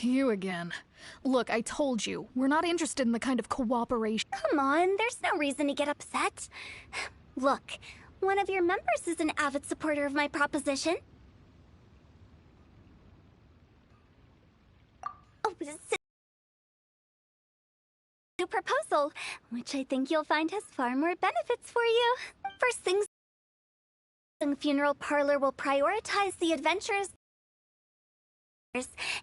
You again. Look, I told you, we're not interested in the kind of cooperation. Come on, there's no reason to get upset. Look, one of your members is an avid supporter of my proposition. Oh, new proposal, which I think you'll find has far more benefits for you. First things, the funeral parlor will prioritize the adventurers.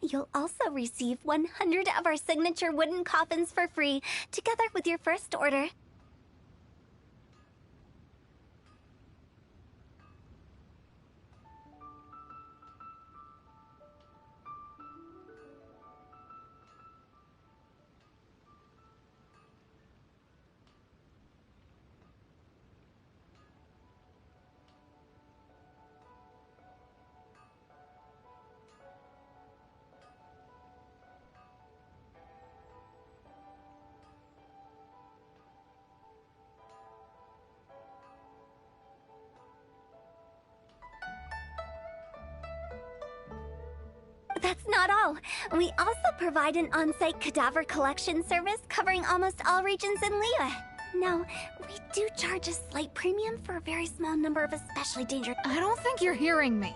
You'll also receive 100 of our signature wooden coffins for free, together with your first order. That's not all. We also provide an on-site cadaver collection service covering almost all regions in Liyue. Now, we do charge a slight premium for a very small number of especially dangerous... I don't think you're hearing me.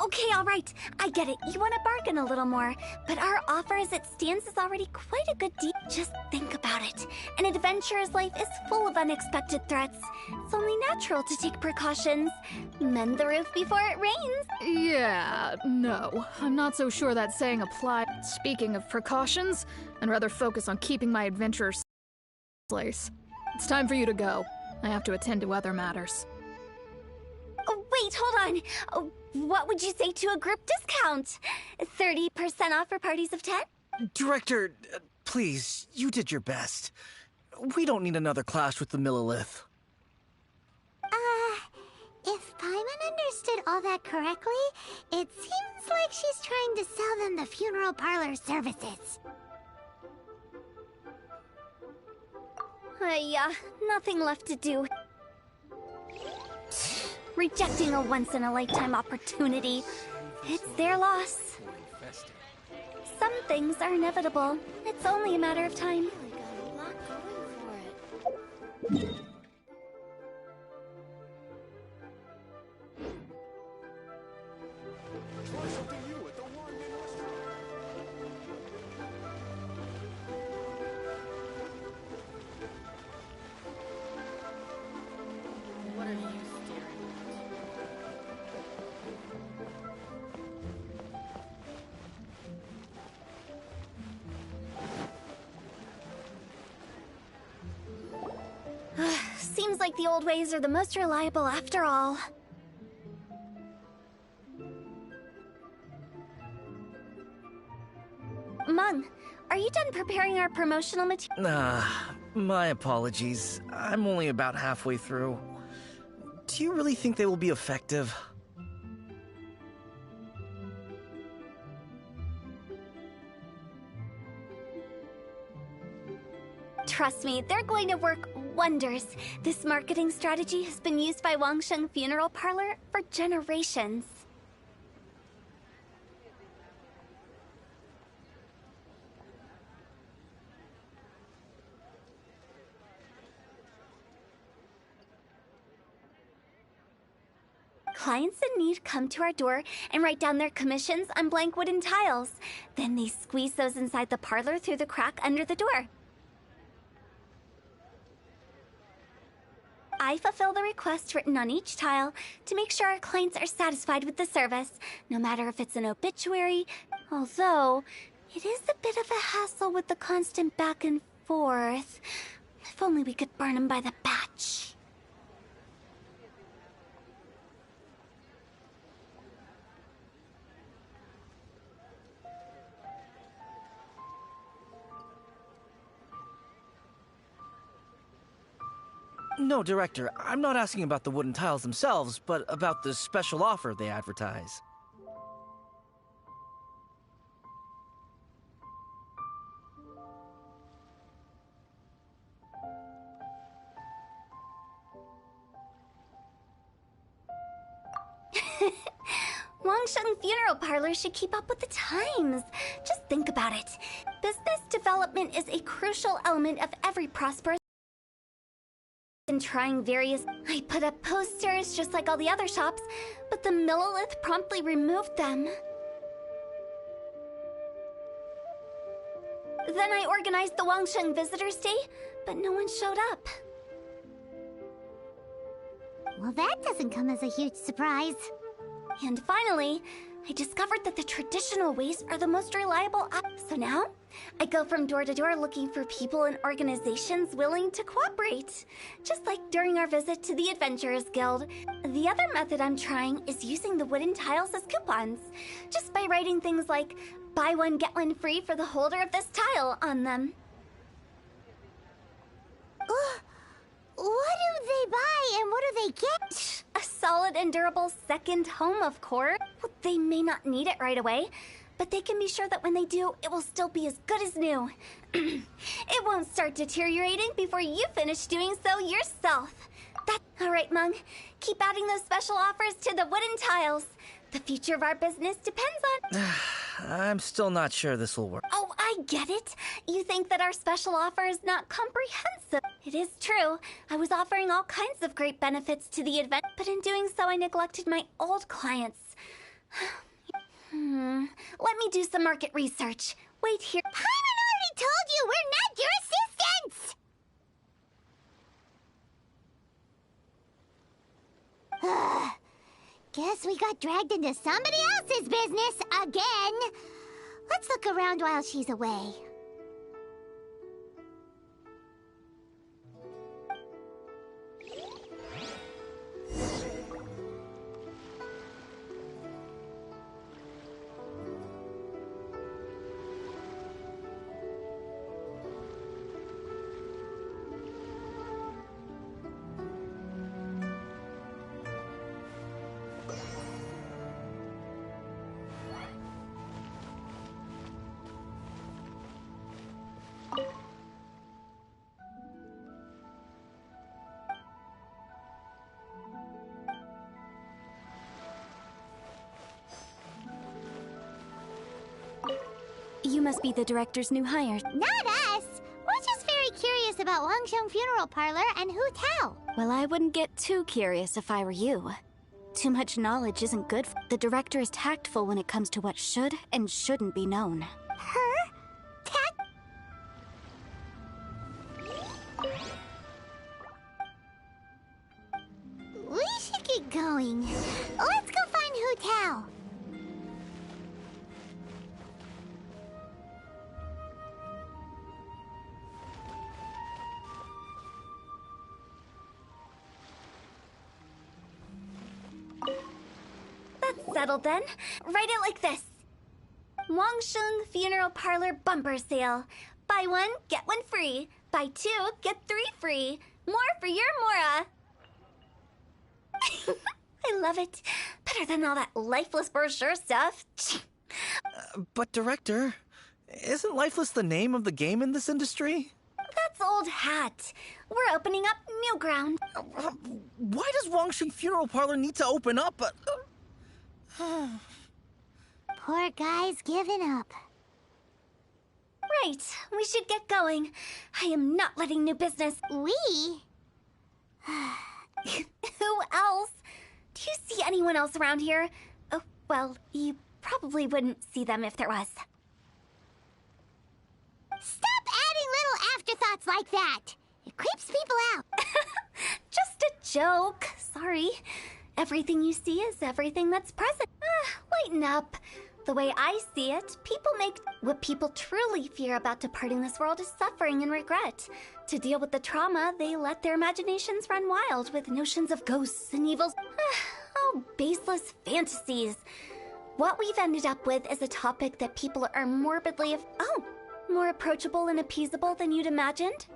Okay, all right. I get it. You want to bargain a little more. But our offer as it stands is already quite a good deal. Just think about it. An adventurer's life is full of unexpected threats. It's only natural to take precautions. Mend the roof before it rains. Yeah, no. I'm not so sure that saying applies. Speaking of precautions, I'd rather focus on keeping my adventure place. It's time for you to go. I have to attend to other matters. Oh, wait, hold on. Oh, what would you say to a group discount? 30% off for parties of 10? Director, please, you did your best. We don't need another clash with the Millilith. If Paimon understood all that correctly, it seems like she's trying to sell them the funeral parlor services. Yeah, nothing left to do. Rejecting a once-in-a-lifetime opportunity. It's their loss. Some things are inevitable. It's only a matter of time. Seems like the old ways are the most reliable after all. Mung, are you done preparing our promotional material? My apologies. I'm only about halfway through. Do you really think they will be effective? Trust me, they're going to work wonders. This marketing strategy has been used by Wangsheng Funeral Parlor for generations. Clients in need come to our door and write down their commissions on blank wooden tiles. Then they squeeze those inside the parlor through the crack under the door. I fulfill the request written on each tile to make sure our clients are satisfied with the service, no matter if it's an obituary, although it is a bit of a hassle with the constant back and forth. If only we could burn them by the batch. No, Director, I'm not asking about the wooden tiles themselves, but about the special offer they advertise. Wangsheng funeral parlors should keep up with the times. Just think about it. Business development is a crucial element of every prosperous and trying various... I put up posters just like all the other shops, but the Millilith promptly removed them. Then I organized the Wangsheng Visitors Day, but no one showed up. Well, that doesn't come as a huge surprise. And finally, I discovered that the traditional ways are the most reliable So now, I go from door to door looking for people and organizations willing to cooperate. Just like during our visit to the Adventurers Guild. The other method I'm trying is using the wooden tiles as coupons. Just by writing things like, buy one, get one free for the holder of this tile on them. What do they buy and what do they get? A solid and durable second home, of course. Well, they may not need it right away, but they can be sure that when they do, it will still be as good as new. It won't start deteriorating before you finish doing so yourself. All right, Mung. Keep adding those special offers to the wooden tiles. The future of our business depends on... I'm still not sure this will work. Oh, I get it. You think that our special offer is not comprehensive. It is true. I was offering all kinds of great benefits to the event, but in doing so, I neglected my old clients. Let me do some market research. Wait here. Paimon already told you we're not your assistants! Guess we got dragged into somebody else's business again. Let's look around while she's away. You must be the director's new hire. Not us! We're just very curious about Wangsheng Funeral Parlor and Hu Tao. Well, I wouldn't get too curious if I were you. Too much knowledge isn't good. The director is tactful when it comes to what should and shouldn't be known. Her? We should get going. Let's go find Hu Tao. That's settled then. Write it like this. Wangsheng Funeral Parlor Bumper Sale. Buy one, get one free. Buy two, get three free. More for your Mora. I love it. Better than all that lifeless brochure stuff. But Director, isn't Lifeless the name of the game in this industry? That's old hat. We're opening up new ground. Why does Wangsheng Funeral Parlor need to open up? Poor guy's given up. Right, we should get going. I am not letting new business... We? Who else? Do you see anyone else around here? Oh, well, you probably wouldn't see them if there was. Stop adding little afterthoughts like that! It creeps people out. Just a joke. Sorry. Everything you see is everything that's present. Lighten up. The way I see it, people make... What people truly fear about departing this world is suffering and regret. To deal with the trauma, they let their imaginations run wild with notions of ghosts and evils. Oh, baseless fantasies. What we've ended up with is a topic that people are morbidly... more approachable and appeasable than you'd imagined?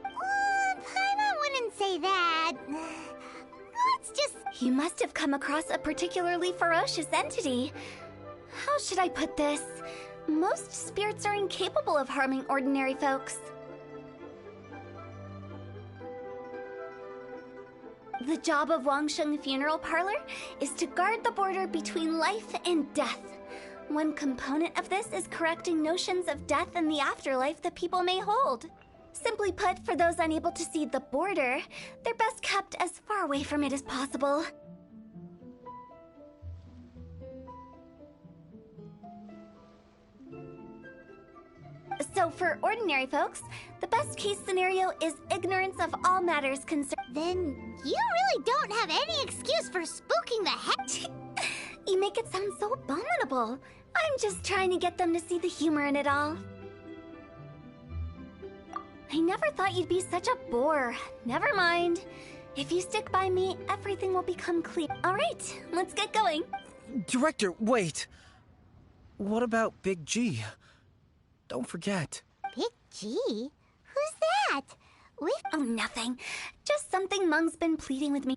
Paimon wouldn't say that. Let's just... You must have come across a particularly ferocious entity. How should I put this? Most spirits are incapable of harming ordinary folks. The job of Wangsheng Funeral Parlor is to guard the border between life and death. One component of this is correcting notions of death and the afterlife that people may hold. Simply put, for those unable to see the border, they're best kept as far away from it as possible. So for ordinary folks, the best case scenario is ignorance of all matters concerned. Then you really don't have any excuse for spooking the heck. You make it sound so abominable. I'm just trying to get them to see the humor in it all. I never thought you'd be such a bore. Never mind. If you stick by me, everything will become clear. All right, let's get going. Director, wait. What about Big G? Don't forget. Big G? Who's that? Oh, nothing. Just something Mung's been pleading with me.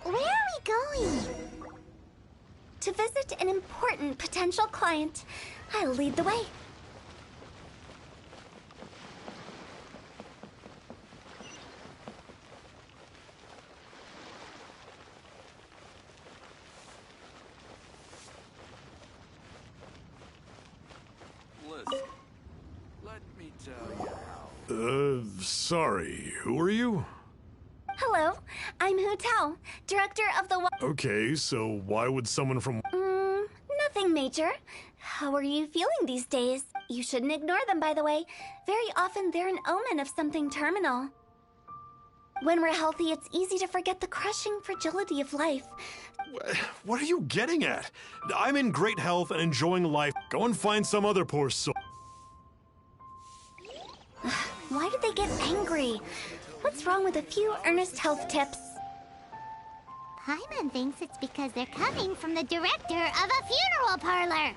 Where are we going? To visit an important potential client. I'll lead the way. Listen, let me tell you how. Sorry, who are you? Hello, I'm Hu Tao, director of the Okay, so why would someone from... Nothing major. How are you feeling these days? You shouldn't ignore them, by the way. Very often they're an omen of something terminal. When we're healthy, it's easy to forget the crushing fragility of life. What are you getting at? I'm in great health and enjoying life. Go and find some other poor soul. Why do they get angry? What's wrong with a few earnest health tips? Paimon thinks it's because they're coming from the director of a funeral parlor.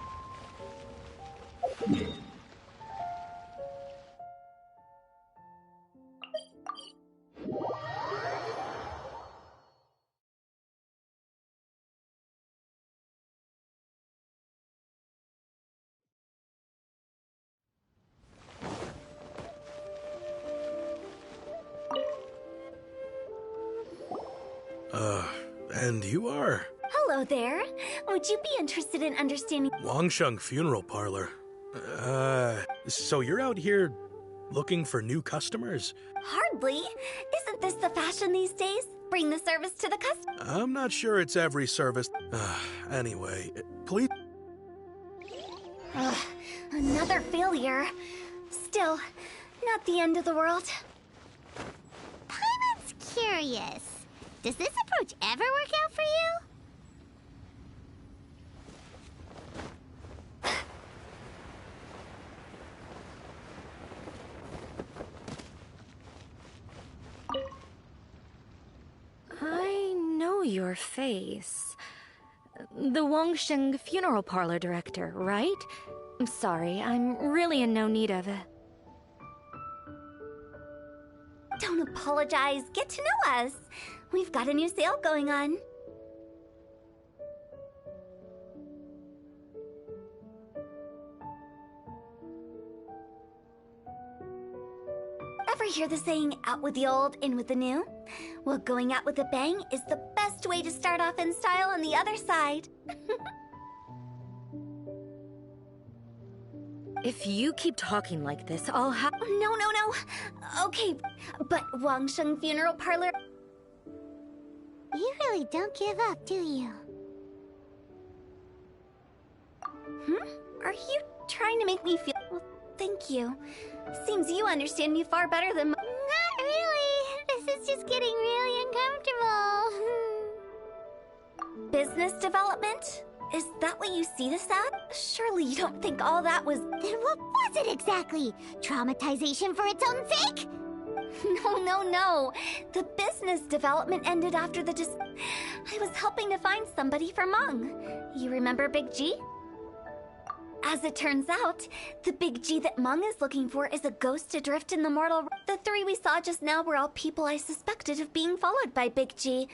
And you are? Hello there. Would you be interested in understanding... Wangsheng Funeral Parlor. So you're out here looking for new customers? Hardly. Isn't this the fashion these days? Bring the service to the customer. I'm not sure it's every service. Anyway, please... Another failure. Still, not the end of the world. Paimon's curious. Does this approach ever work out for you? I know your face. The Wangsheng Funeral Parlor director, right? I'm sorry, I'm really in no need of it. Don't apologize. Get to know us. We've got a new sale going on. Ever hear the saying, out with the old, in with the new? Well, going out with a bang is the best way to start off in style on the other side. If you keep talking like this, I'll have... No. Okay, but Wangsheng Funeral Parlor... You really don't give up, do you? Are you trying to make me feel... Well, thank you. Seems you understand me far better than... Not really. This is just getting really uncomfortable. Business development? Is that what you see this at? Surely you don't think all that was... Then what was it exactly? Traumatization for its own sake? No. The business development ended after the I was helping to find somebody for Mung. You remember Big G? As it turns out, the Big G that Mung is looking for is a ghost adrift in the mortal... The three we saw just now were all people I suspected of being followed by Big G.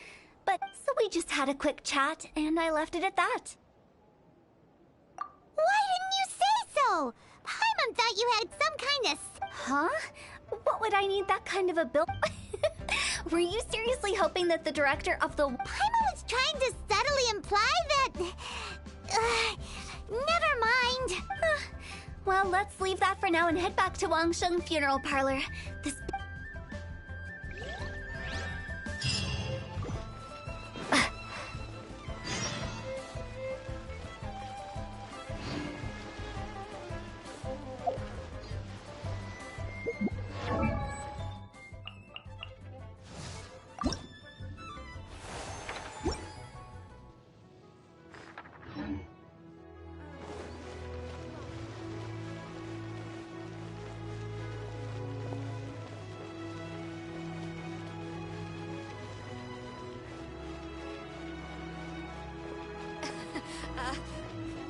But, so we just had a quick chat, and I left it at that. Why didn't you say so? Paimon thought you had some kind of... Huh? What would I need that kind of a bill? Were you seriously hoping that the director of the... Paimon was trying to subtly imply that... never mind. Well, let's leave that for now and head back to Wangsheng Funeral Parlor. This...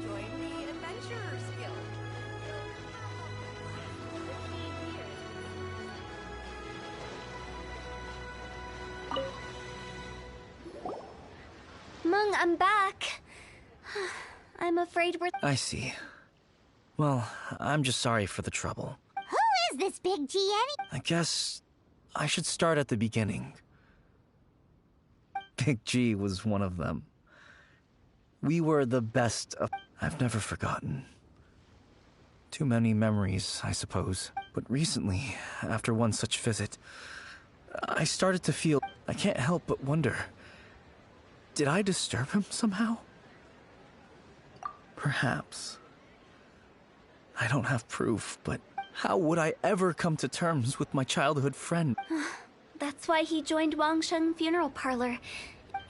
Join the Adventurers Guild. Mung, I'm back. I'm afraid we're... I see. Well, I'm just sorry for the trouble. Who is this Big G any? I guess I should start at the beginning. Big G was one of them. We were the best of... I've never forgotten. Too many memories, I suppose. But recently, after one such visit, I started to feel... I can't help but wonder... Did I disturb him somehow? Perhaps. I don't have proof, but how would I ever come to terms with my childhood friend? That's why he joined Wangsheng Funeral Parlor.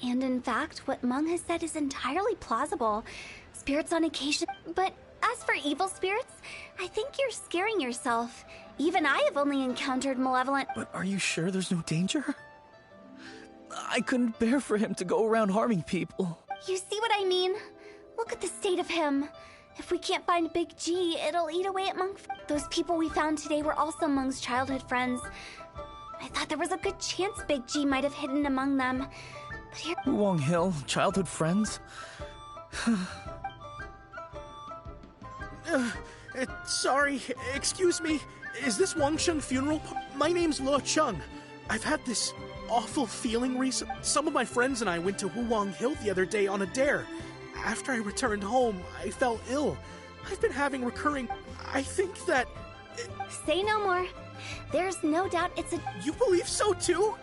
And in fact, what Mung has said is entirely plausible. Spirits on occasion... But as for evil spirits, I think you're scaring yourself. Even I have only encountered malevolent... But are you sure there's no danger? I couldn't bear for him to go around harming people. You see what I mean? Look at the state of him. If we can't find Big G, it'll eat away at Mung. Those people we found today were also Mung's childhood friends. I thought there was a good chance Big G might have hidden among them. But here... Wong Hill, childhood friends? Sorry, excuse me. Is this Wangsheng Funeral? My name's Luo Chung. I've had this awful feeling recent. Some of my friends and I went to Wuwang Hill the other day on a dare. After I returned home, I fell ill. I've been having recurring... I think that... Say no more. There's no doubt it's a... You believe so too?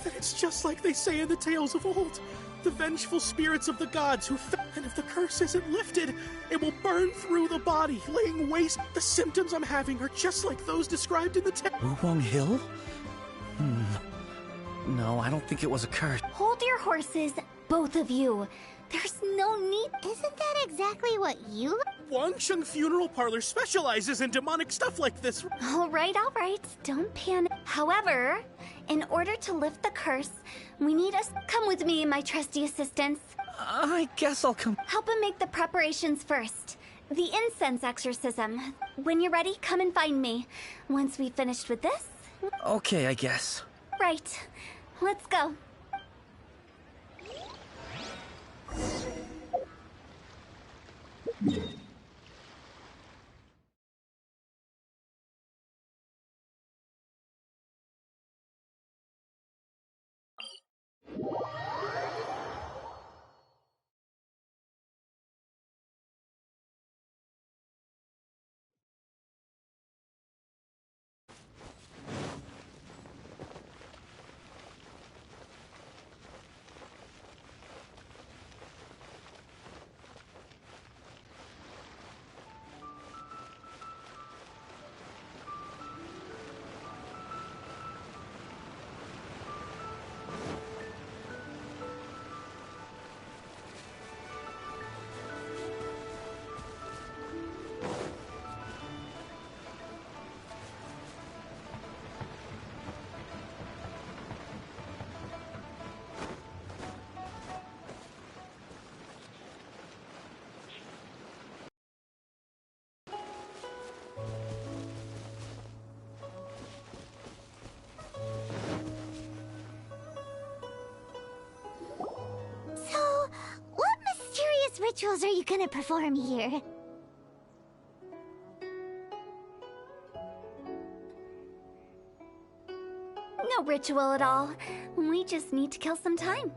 That it's just like they say in the tales of old. The vengeful spirits of the gods who... And if the curse isn't lifted, it will burn through the body, laying waste. The symptoms I'm having are just like those described in the Wuwang Hill? No, I don't think it was a curse. Hold your horses, both of you. There's no need... Isn't that exactly what you... Wangsheng Funeral Parlor specializes in demonic stuff like this. All right. Don't panic. However, in order to lift the curse, we need us... Come with me, my trusty assistants. I guess I'll come... Help him make the preparations first. The incense exorcism. When you're ready, come and find me. Once we've finished with this... Okay, I guess. Right. Let's go. rituals are you gonna perform here? No ritual at all. We just need to kill some time.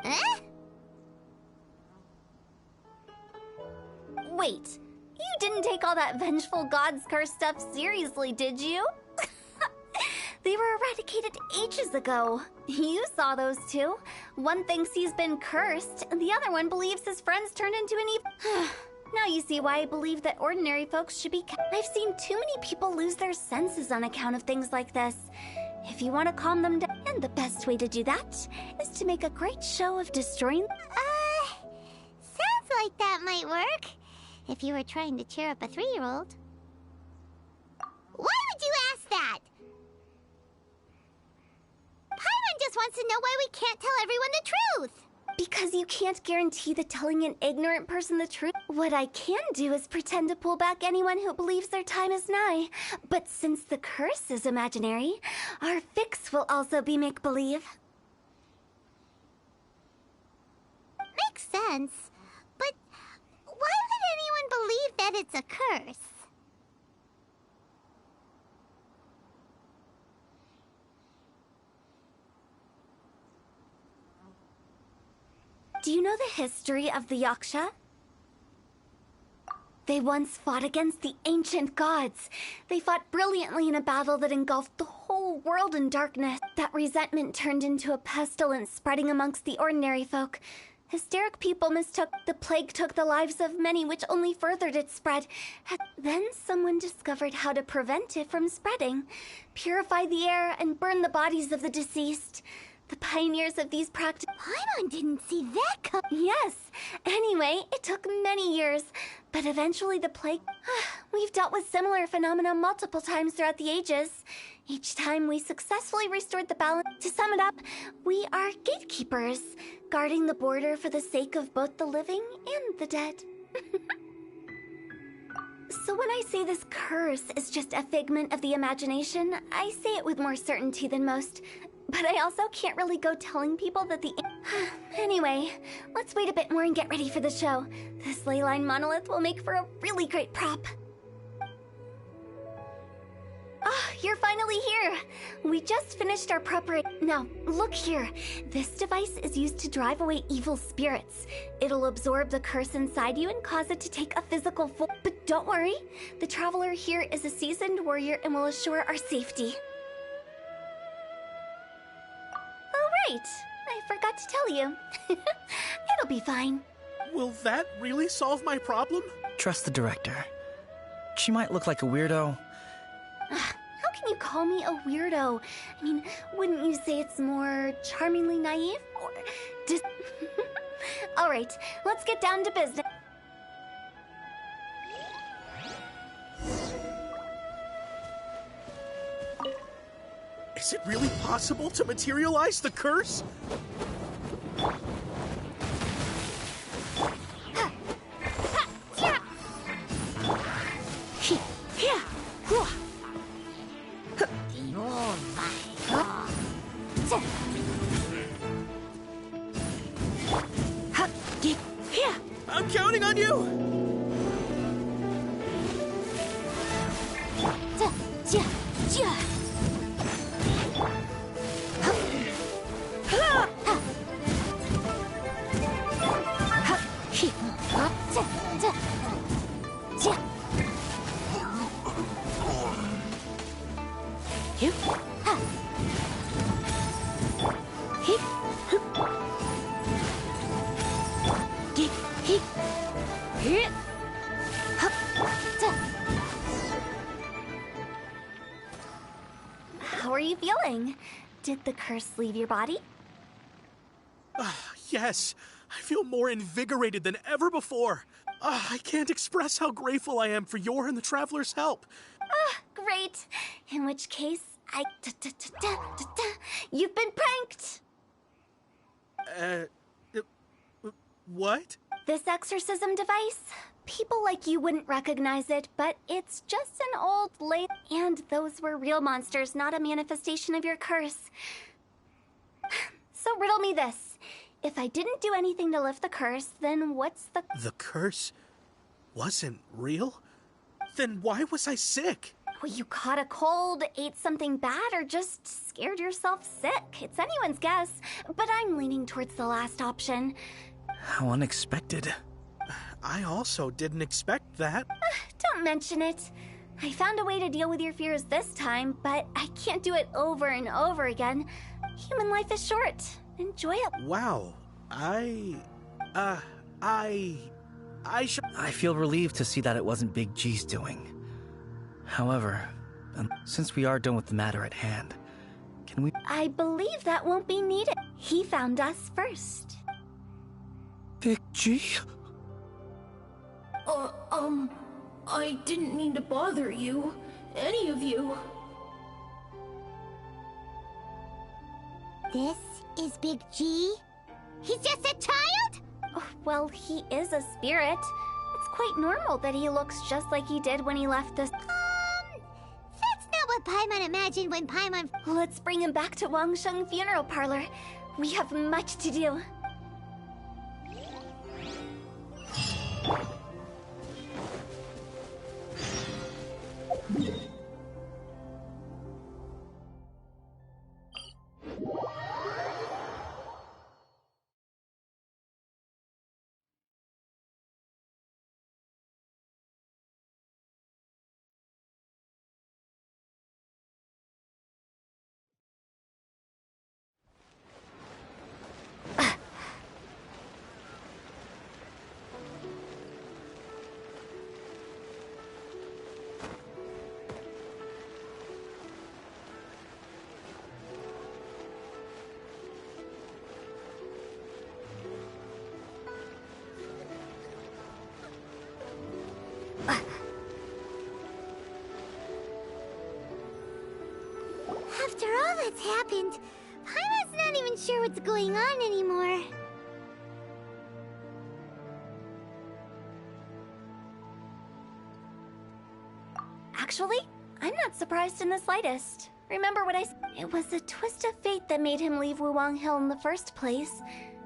Eh? Wait, you didn't take all that vengeful god's curse stuff seriously, did you? They were eradicated ages ago. You saw those two. One thinks he's been cursed, and the other one believes his friends turned into an evil. Now you see why I believe that ordinary folks should be. I've seen too many people lose their senses on account of things like this. If you want to calm them down, and the best way to do that is to make a great show of destroying. Sounds like that might work. If you were trying to cheer up a 3-year-old. Why would you ask that? Paimon just wants to know why we can't tell everyone the truth. Because you can't guarantee that telling an ignorant person the truth. What I can do is pretend to pull back anyone who believes their time is nigh. But since the curse is imaginary, our fix will also be make-believe. Makes sense. But why would anyone believe that it's a curse? Do you know the history of the Yaksha? They once fought against the ancient gods. They fought brilliantly in a battle that engulfed the whole world in darkness. That resentment turned into a pestilence spreading amongst the ordinary folk. Hysteric people mistook the plague took the lives of many, which only furthered its spread. Then someone discovered how to prevent it from spreading, purify the air, and burn the bodies of the deceased. The pioneers of these practices. Paimon didn't see that coming. Yes. Anyway, it took many years, but eventually the plague. We've dealt with similar phenomena multiple times throughout the ages. Each time we successfully restored the balance. To sum it up, we are gatekeepers, guarding the border for the sake of both the living and the dead. So when I say this curse is just a figment of the imagination, I say it with more certainty than most. But I also can't really go telling people that the... Anyway, let's wait a bit more and get ready for the show. This ley line monolith will make for a really great prop. You're finally here! We just finished our preparation. Now, look here. This device is used to drive away evil spirits. It'll absorb the curse inside you and cause it to take a physical form. But don't worry, the traveler here is a seasoned warrior and will assure our safety. Oh, right. I forgot to tell you. It'll be fine. Will that really solve my problem? Trust the director. She might look like a weirdo. How can you call me a weirdo? I mean, wouldn't you say it's more charmingly naive? Or All right, let's get down to business. Is it really possible to materialize the curse? I'm counting on you! How are you feeling? Did the curse leave your body? Yes, I feel more invigorated than ever before. I can't express how grateful I am for your and the Traveler's help. Great. In which case, you've been pranked! What? This exorcism device? People like you wouldn't recognize it, but it's just an old and those were real monsters, not a manifestation of your curse. So riddle me this. If I didn't do anything to lift the curse, then what's the... The curse wasn't real? Then why was I sick? Well, you caught a cold, ate something bad, or just scared yourself sick. It's anyone's guess, but I'm leaning towards the last option. How unexpected. I also didn't expect that. Don't mention it. I found a way to deal with your fears this time, but I can't do it over and over again. Human life is short. Enjoy it. Wow. I feel relieved to see that it wasn't Big G's doing. However, since we are done with the matter at hand, can we... I believe that won't be needed. He found us first. Big G? I didn't mean to bother you. Any of you. This is Big G? He's just a child? Oh, well, he is a spirit. It's quite normal that he looks just like he did when he left this. That's not what Paimon imagined when Paimon... Let's bring him back to Wangsheng Funeral Parlor. We have much to do. After all that's happened, Paimon's not even sure what's going on anymore. Actually, I'm not surprised in the slightest. Remember what I said? It was a twist of fate that made him leave Wuwang Hill in the first place.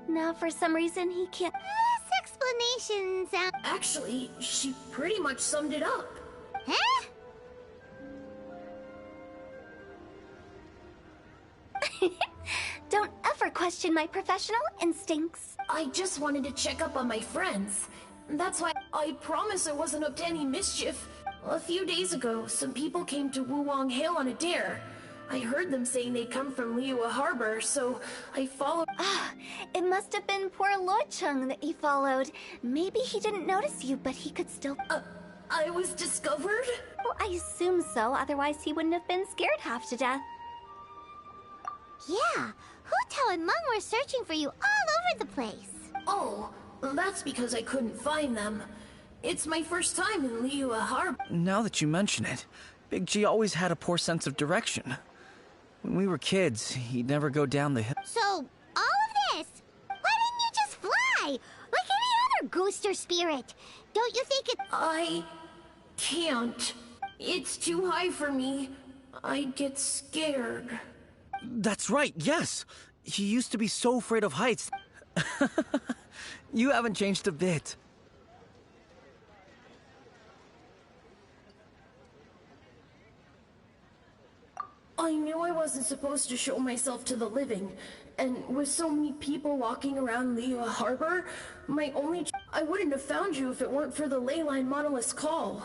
Now, for some reason, he can't... This explanation sounds... Actually, she pretty much summed it up. Huh? Don't ever question my professional instincts. I just wanted to check up on my friends. That's why I promise I wasn't up to any mischief. A few days ago, some people came to Wuwang Hill on a dare. I heard them saying they'd come from Liyue Harbor, so I followed... It must have been poor Luocheng that you followed. Maybe he didn't notice you, but he could still... I was discovered? Well, I assume so, otherwise he wouldn't have been scared half to death. Yeah, Hu Tao and Meng were searching for you all over the place. Oh, that's because I couldn't find them. It's my first time in Liyue Harbor. Now that you mention it, Big G always had a poor sense of direction. When we were kids, he'd never go down the hill. So, all of this? Why didn't you just fly? Like any other ghost or spirit? Don't you think it... I can't. It's too high for me. I'd get scared. That's right, yes! He used to be so afraid of heights. You haven't changed a bit. I knew I wasn't supposed to show myself to the living, and with so many people walking around Liyue Harbor, I wouldn't have found you if it weren't for the Leyline Monolith's call.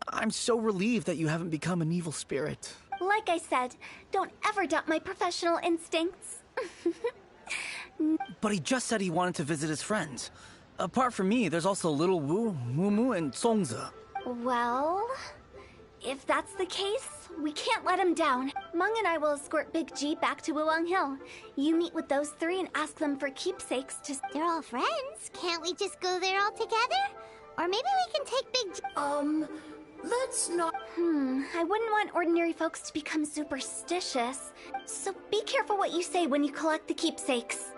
I'm so relieved that you haven't become an evil spirit. Like I said, don't ever doubt my professional instincts. But he just said he wanted to visit his friends. Apart from me, there's also Little Wu, Mumu, and Songza. Well, if that's the case, we can't let him down. Meng and I will escort Big G back to Wuwang Hill. You meet with those three and ask them for keepsakes to... They're all friends. Can't we just go there all together? Or maybe we can take Big G... Let's not... I wouldn't want ordinary folks to become superstitious. So be careful what you say when you collect the keepsakes.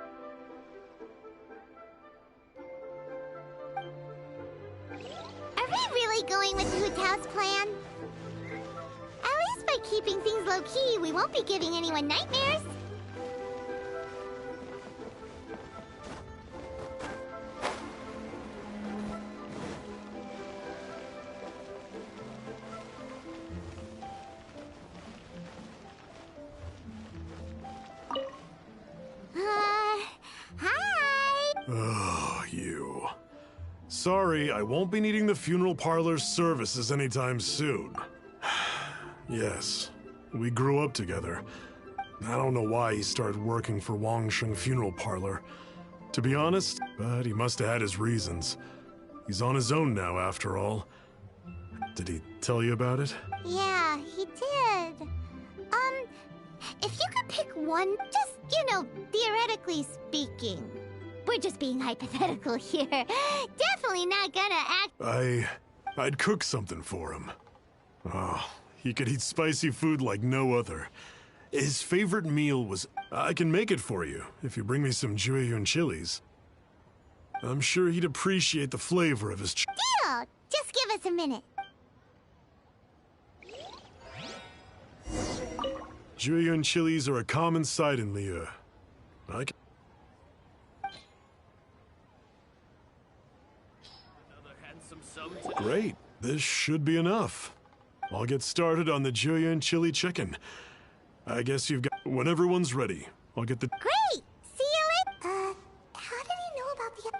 Are we really going with Hu Tao's plan? At least by keeping things low-key, we won't be giving anyone nightmares. sorry, I won't be needing the funeral parlor's services anytime soon. Yes, we grew up together. I don't know why he started working for Wangsheng Funeral Parlor. To be honest, but he must have had his reasons. He's on his own now, after all. Did he tell you about it? Yeah, he did. If you could pick one, just, theoretically speaking. We're just being hypothetical here. Definitely not gonna act. I'd cook something for him. Oh, he could eat spicy food like no other. His favorite meal was... I can make it for you, if you bring me some Jueyun chilies. I'm sure he'd appreciate the flavor of his Deal! Just give us a minute. Jueyun chilies are a common sight in Liyue. Great. This should be enough. I'll get started on the Jueyun chili chicken. I guess you've got... When everyone's ready, I'll get the... Great! See you later! How did he know about the...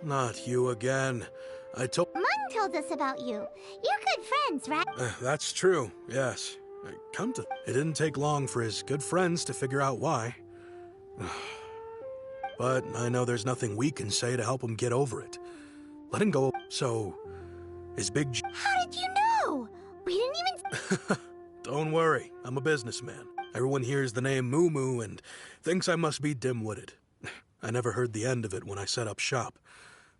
Not you again. Mung told us about you. You're good friends, right? That's true, yes. Come to... It didn't take long for his good friends to figure out why. But I know there's nothing we can say to help him get over it. Let him go, so... His big... How did you know? We didn't even... Don't worry, I'm a businessman. Everyone hears the name Moo Moo and thinks I must be dim-witted. I never heard the end of it when I set up shop.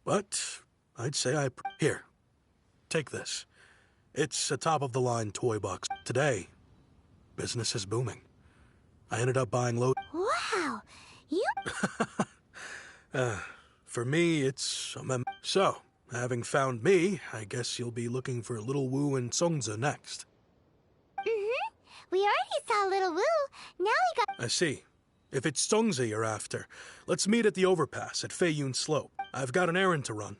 But I'd say Here, take this. It's a top-of-the-line toy box. Today, business is booming. I ended up buying Wow, you... For me, it's a So, having found me, I guess you'll be looking for Little Wu and Songza next. Mm-hmm. We already saw Little Wu. Now we got... I see. If it's Songza you're after, let's meet at the overpass at Feiyun Slope. I've got an errand to run.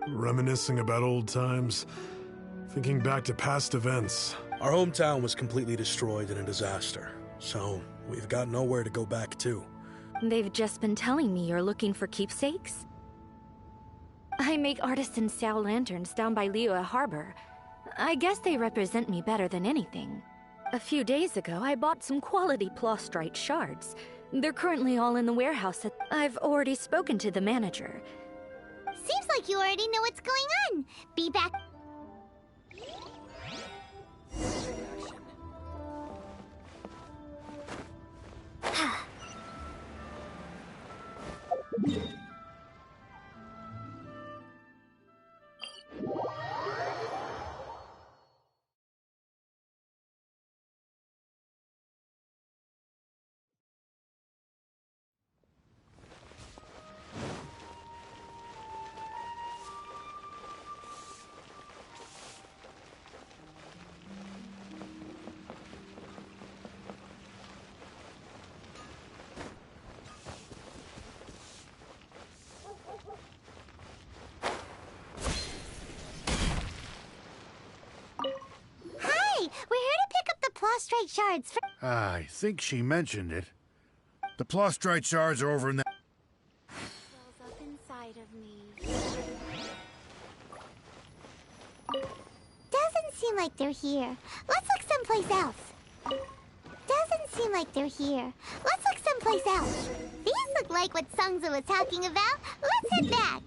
Reminiscing about old times, thinking back to past events. Our hometown was completely destroyed in a disaster, so we've got nowhere to go back to. They've just been telling me you're looking for keepsakes? I make artisan Sao lanterns down by Liyue Harbor. I guess they represent me better than anything. A few days ago, I bought some quality plastrite shards. They're currently all in the warehouse. I've already spoken to the manager. Seems like you already know what's going on. Be back... Plostrite shards for— I think she mentioned it. The Plostrite shards are over in that. wells up inside of me. Doesn't seem like they're here. Let's look someplace else. Doesn't seem like they're here. Let's look someplace else. These look like what Sungza was talking about. Let's head back.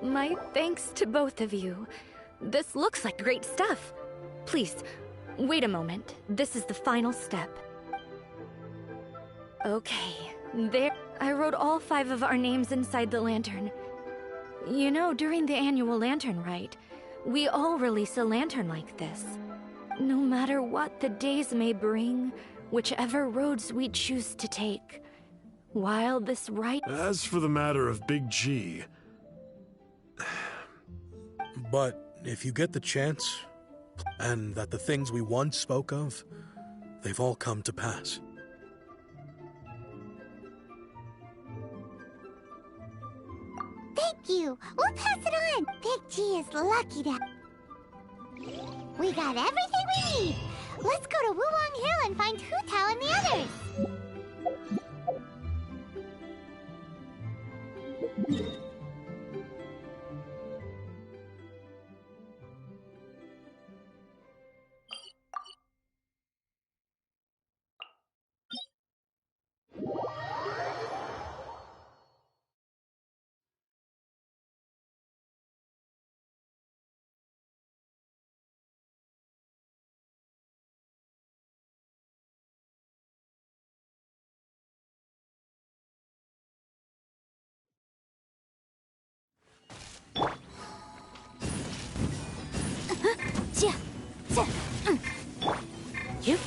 My thanks to both of you. This looks like great stuff. Please, wait a moment. This is the final step. Okay, there. I wrote all 5 of our names inside the lantern. You know, during the annual lantern rite, we all release a lantern like this. No matter what the days may bring, whichever roads we choose to take. While this rite— As for the matter of Big G, But if you get the chance, and that the things we once spoke of, they've all come to pass. Thank you. We'll pass it on. Big G is lucky to— we got everything we need. Let's go to Wulong Hill and find Hu Tao and the others. You?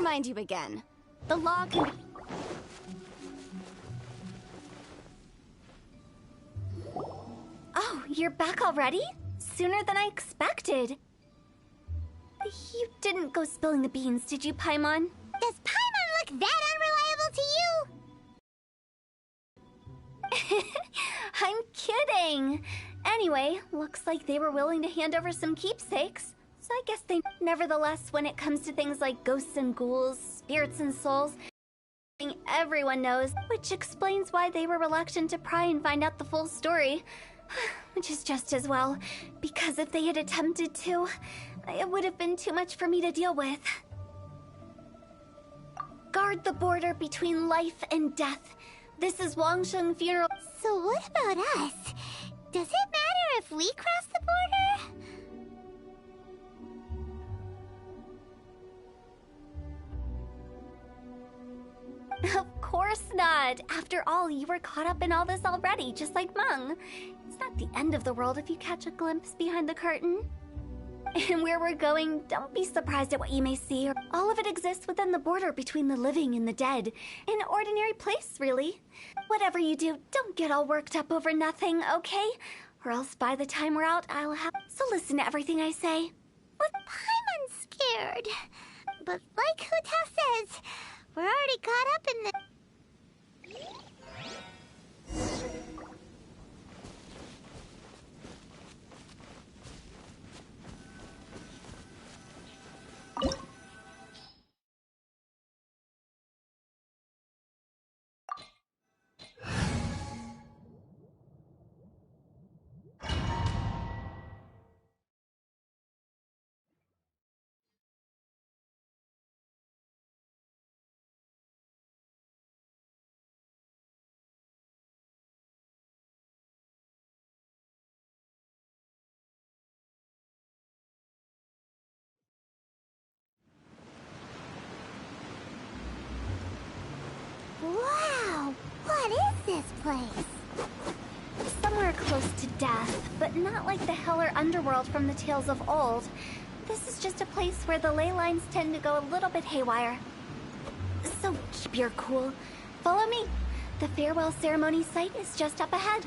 remind you again. The law can be... Oh, you're back already? Sooner than I expected. You didn't go spilling the beans, did you, Paimon? Does Paimon look that unreliable to you? I'm kidding. Anyway, looks like they were willing to hand over some keepsakes. So I guess they... Nevertheless, when it comes to things like ghosts and ghouls, spirits and souls, everyone knows, which explains why they were reluctant to pry and find out the full story. Which is just as well, because if they had attempted to, it would have been too much for me to deal with. Guard the border between life and death. This is Wangsheng Funeral. So what about us? Does it matter if we cross the border? Of course not. After all, you were caught up in all this already, just like Meng. It's not the end of the world if you catch a glimpse behind the curtain. And where we're going, don't be surprised at what you may see. All of it exists within the border between the living and the dead. An ordinary place, really. Whatever you do, don't get all worked up over nothing, okay? Or else by the time we're out, I'll have... So listen to everything I say. But Paimon's scared. But like Hu-Tao says, we're already caught up in the... Wow! What is this place? Somewhere close to death, but not like the hell or underworld from the tales of old. This is just a place where the ley lines tend to go a little bit haywire. So keep your cool. Follow me. The farewell ceremony site is just up ahead.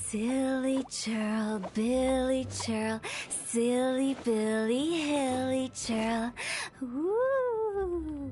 Silly churl, Billy churl, silly Billy, hilly churl. Ooh.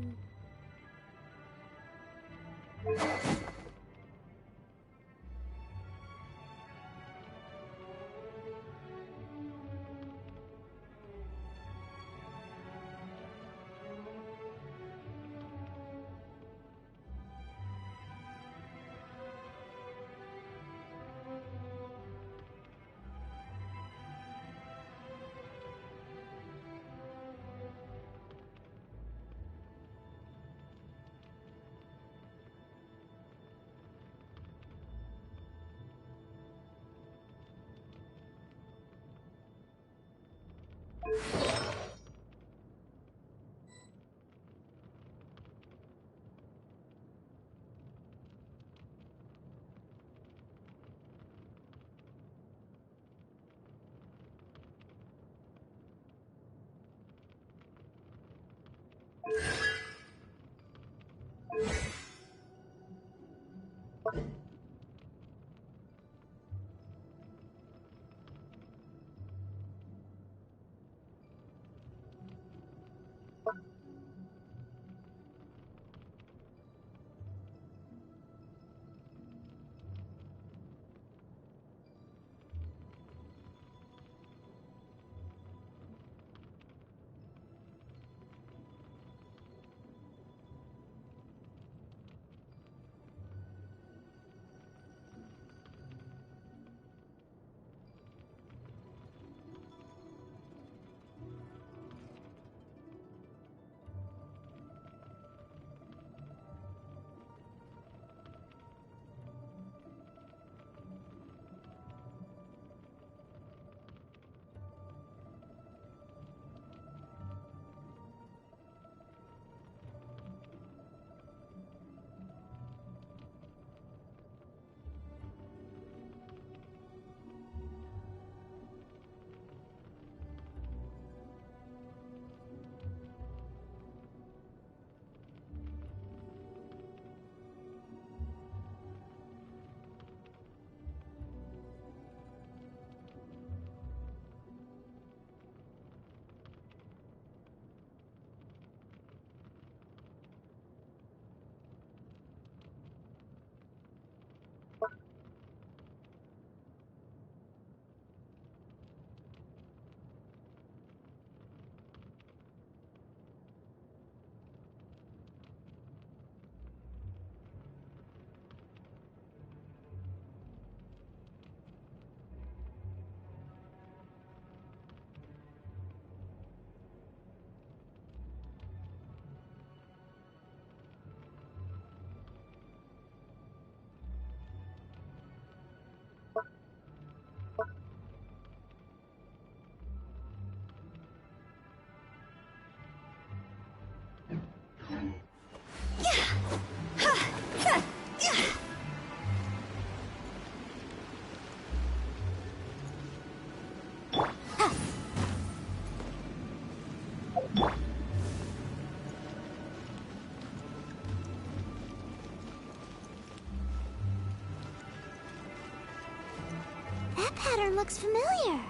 That pattern looks familiar.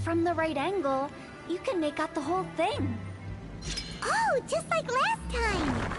From the right angle, you can make out the whole thing. Oh, just like last time.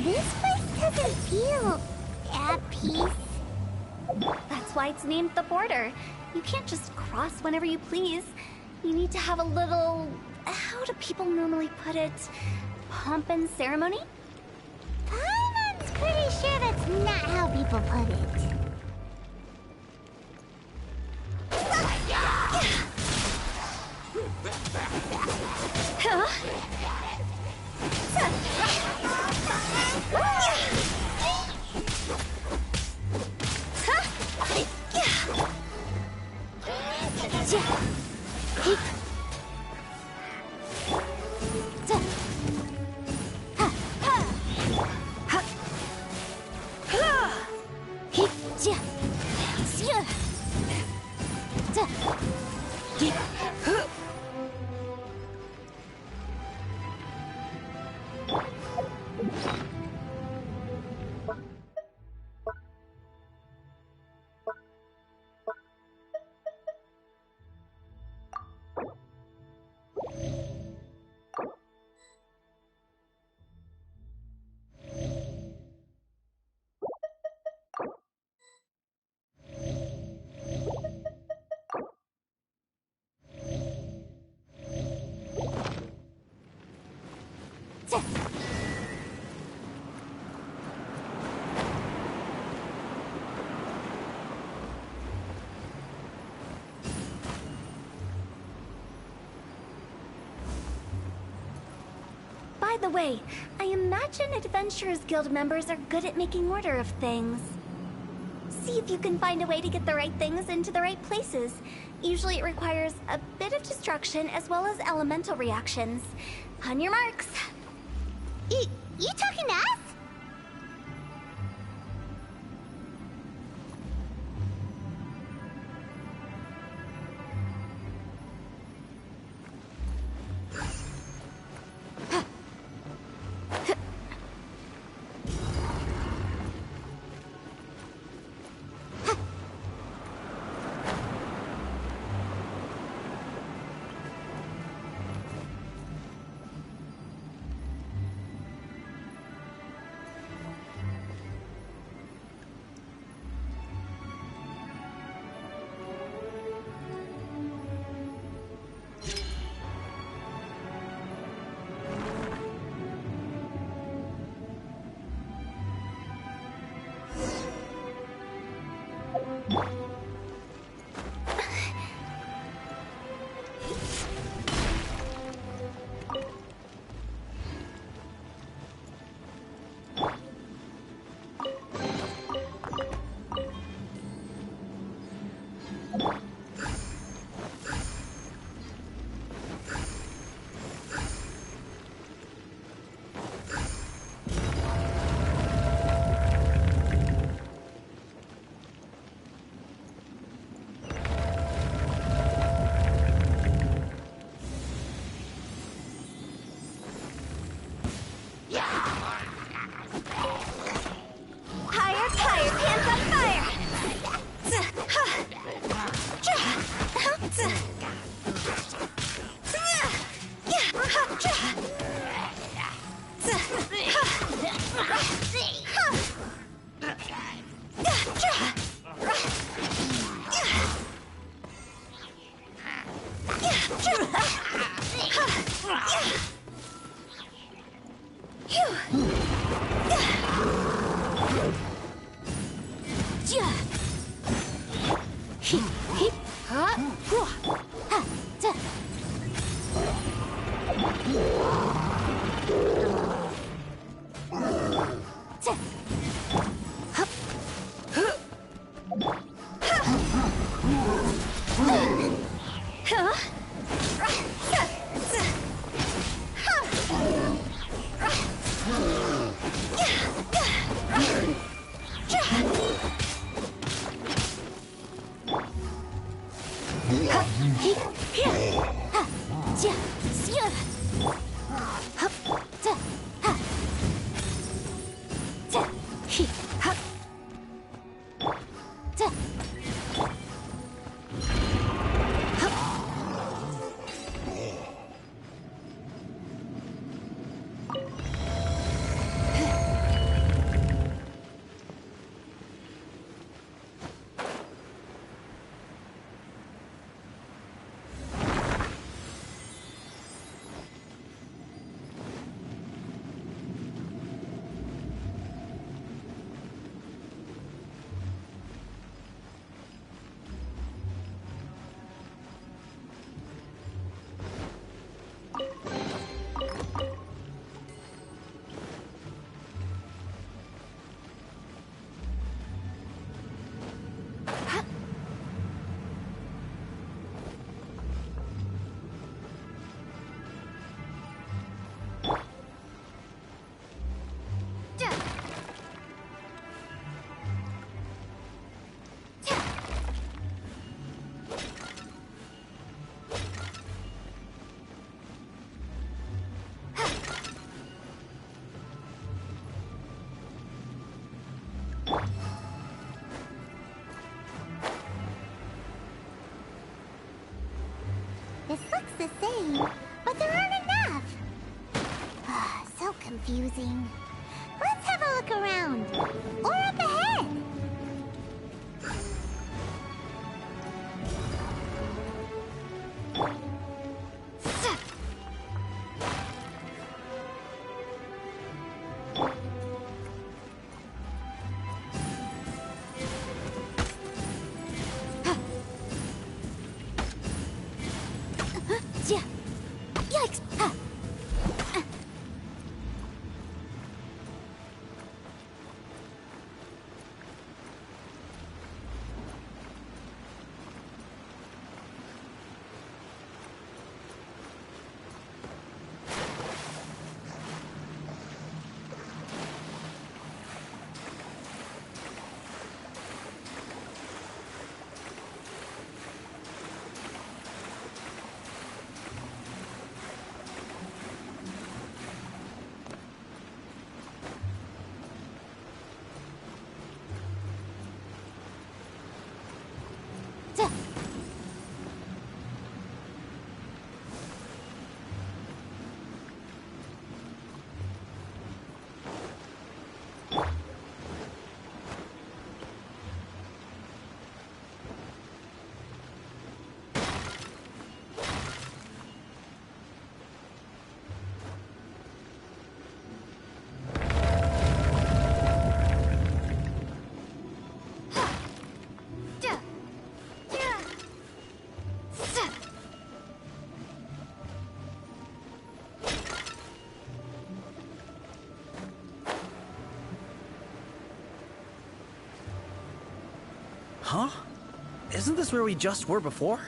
This place doesn't feel at peace. That's why it's named the border. You can't just cross whenever you please. You need to have a little... how do people normally put it? Pomp and ceremony? Paimon's pretty sure that's not how people put it. By the way, I imagine Adventurers Guild members are good at making order of things. See if you can find a way to get the right things into the right places. Usually it requires a bit of destruction as well as elemental reactions. On your marks. You talking to us? confusing. Let's have a look around. Or up ahead. Yikes! Huh? Isn't this where we just were before?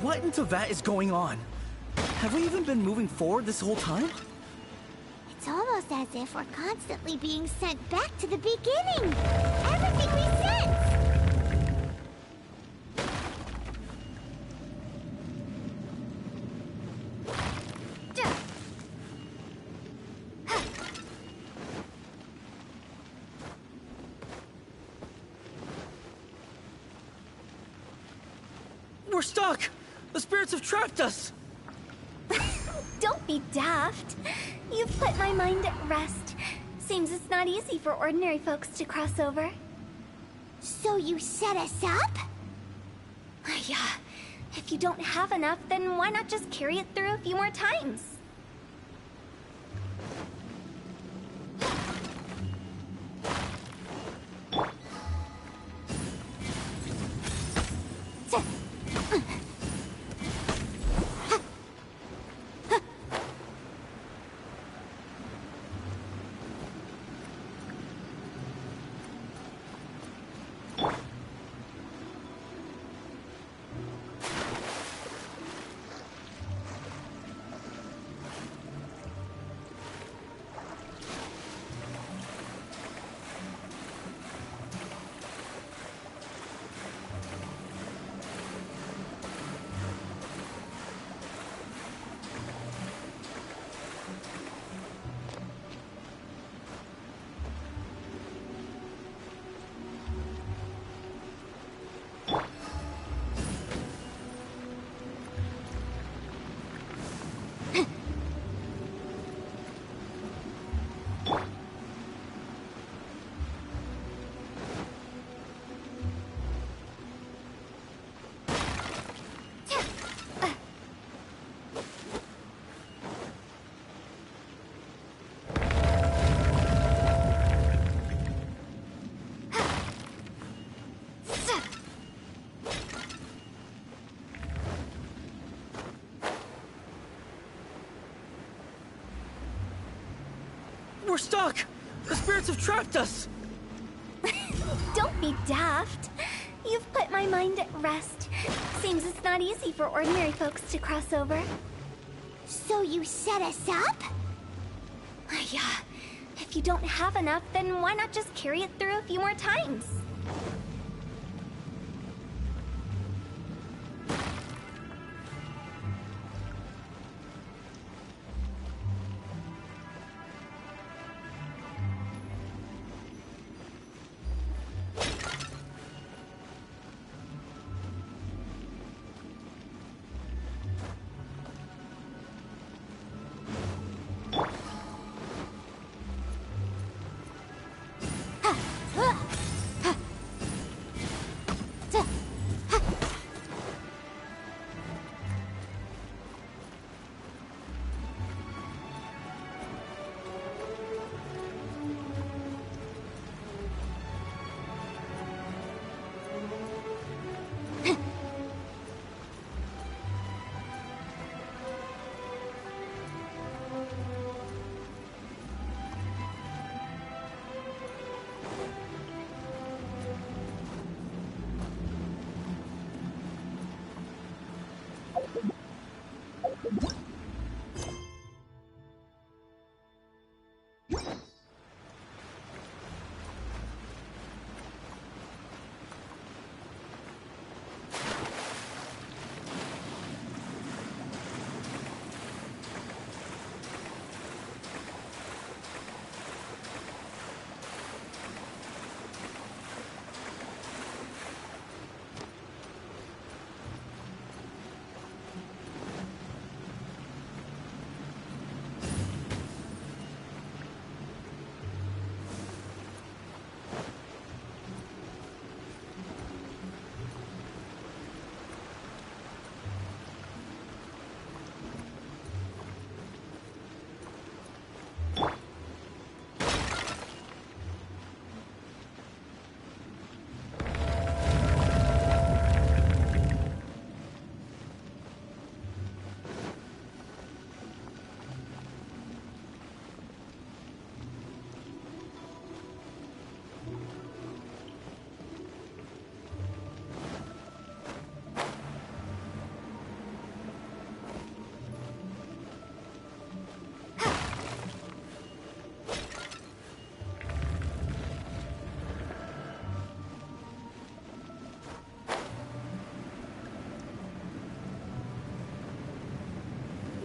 What into that is going on? Have we even been moving forward this whole time? It's almost as if we're constantly being sent back to the beginning. Everything resets. We're stuck! The spirits have trapped us! Don't be daft. You've put my mind at rest. Seems it's not easy for ordinary folks to cross over. So you set us up? Yeah. If you don't have enough, then why not just carry it through a few more times? We're stuck! The spirits have trapped us! Don't be daft. You've put my mind at rest. Seems it's not easy for ordinary folks to cross over. So you set us up? Yeah. If you don't have enough, then why not just carry it through a few more times?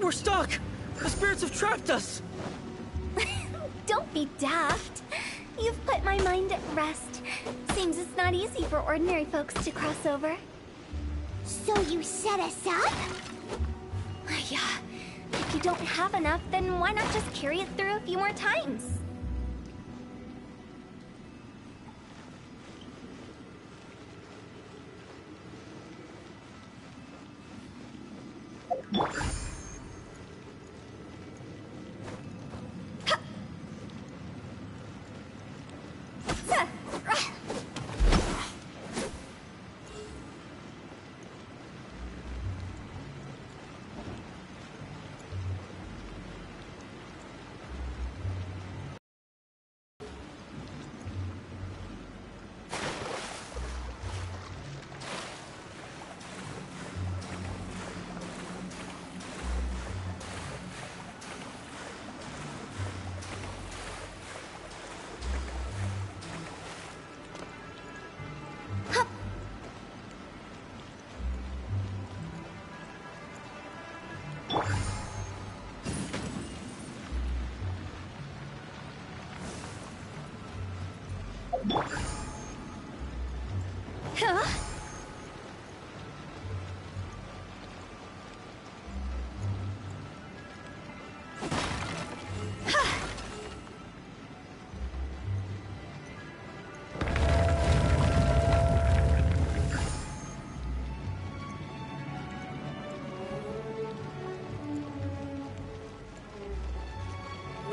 We're stuck! The spirits have trapped us! Don't be daft. You've put my mind at rest. Seems it's not easy for ordinary folks to cross over. So you set us up? Yeah. If you don't have enough, then why not just carry it through a few more times?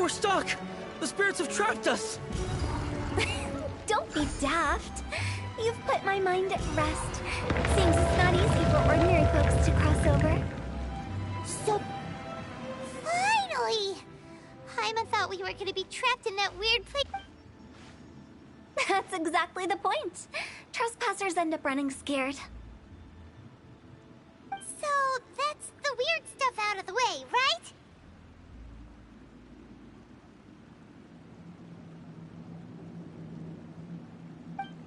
We're stuck! The spirits have trapped us! Don't be daft. You've put my mind at rest. Seems it's not easy for ordinary folks to cross over. So... finally! Paimon thought we were gonna be trapped in that weird place. That's exactly the point. Trespassers end up running scared. So, that's the weird stuff out of the way, right?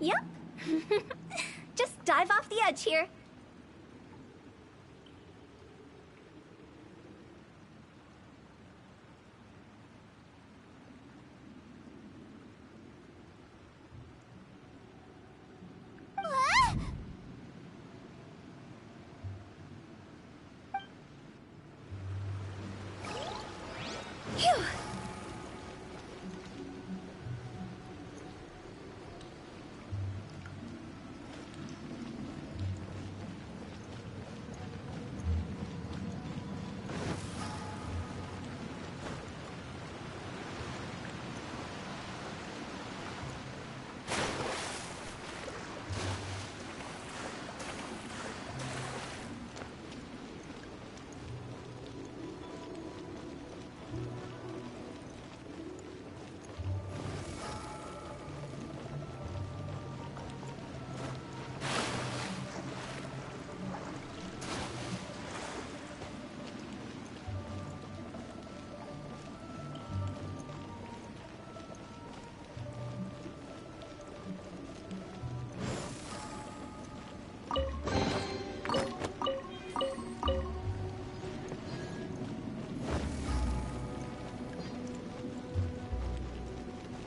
Yep. Just dive off the edge here. What? Phew.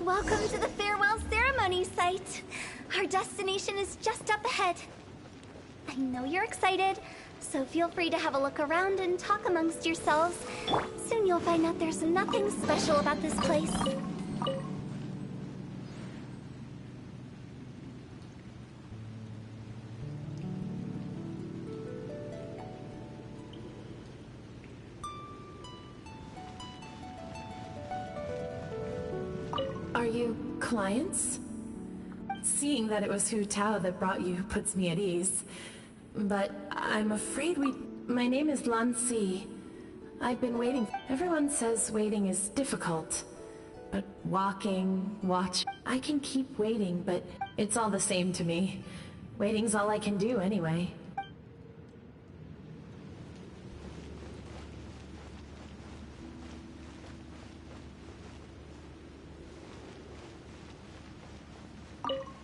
Welcome to the farewell ceremony site. Our destination is just up ahead. I know you're excited, so feel free to have a look around and talk amongst yourselves. Soon you'll find out there's nothing special about this place. Are you clients? Seeing that it was Hu Tao that brought you puts me at ease. But I'm afraid my name is Lan Si. I've been waiting. Everyone says waiting is difficult. But watch. I can keep waiting, but it's all the same to me. Waiting's all I can do anyway.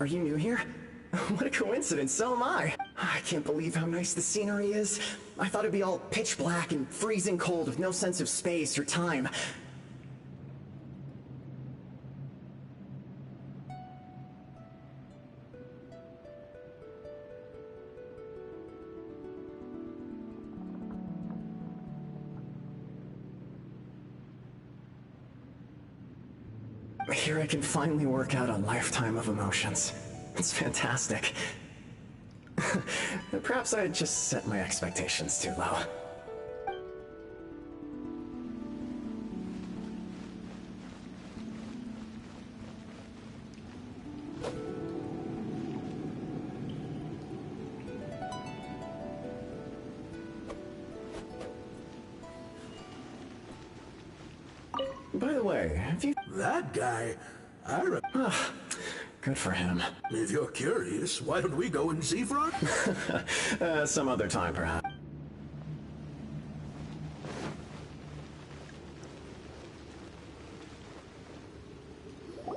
Are you new here? What a coincidence, so am I. I can't believe how nice the scenery is. I thought it'd be all pitch black and freezing cold with no sense of space or time. Here I can finally work out a lifetime of emotions. It's fantastic. Perhaps I just set my expectations too low. By the way, have you... That guy? Good for him. If you're curious, why don't we go and see Frog? Some other time, perhaps.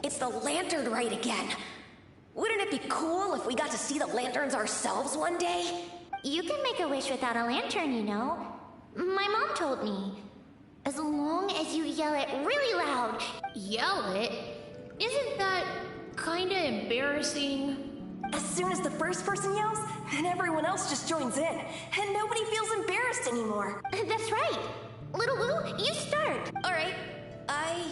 It's the lantern rite again. Wouldn't it be cool if we got to see the lanterns ourselves one day? You can make a wish without a lantern, you know. My mom told me. As long as you yell it really loud. Yell it? Isn't that kinda embarrassing? As soon as the first person yells, then everyone else just joins in, and nobody feels embarrassed anymore. That's right. Little Wu, you start. All right, I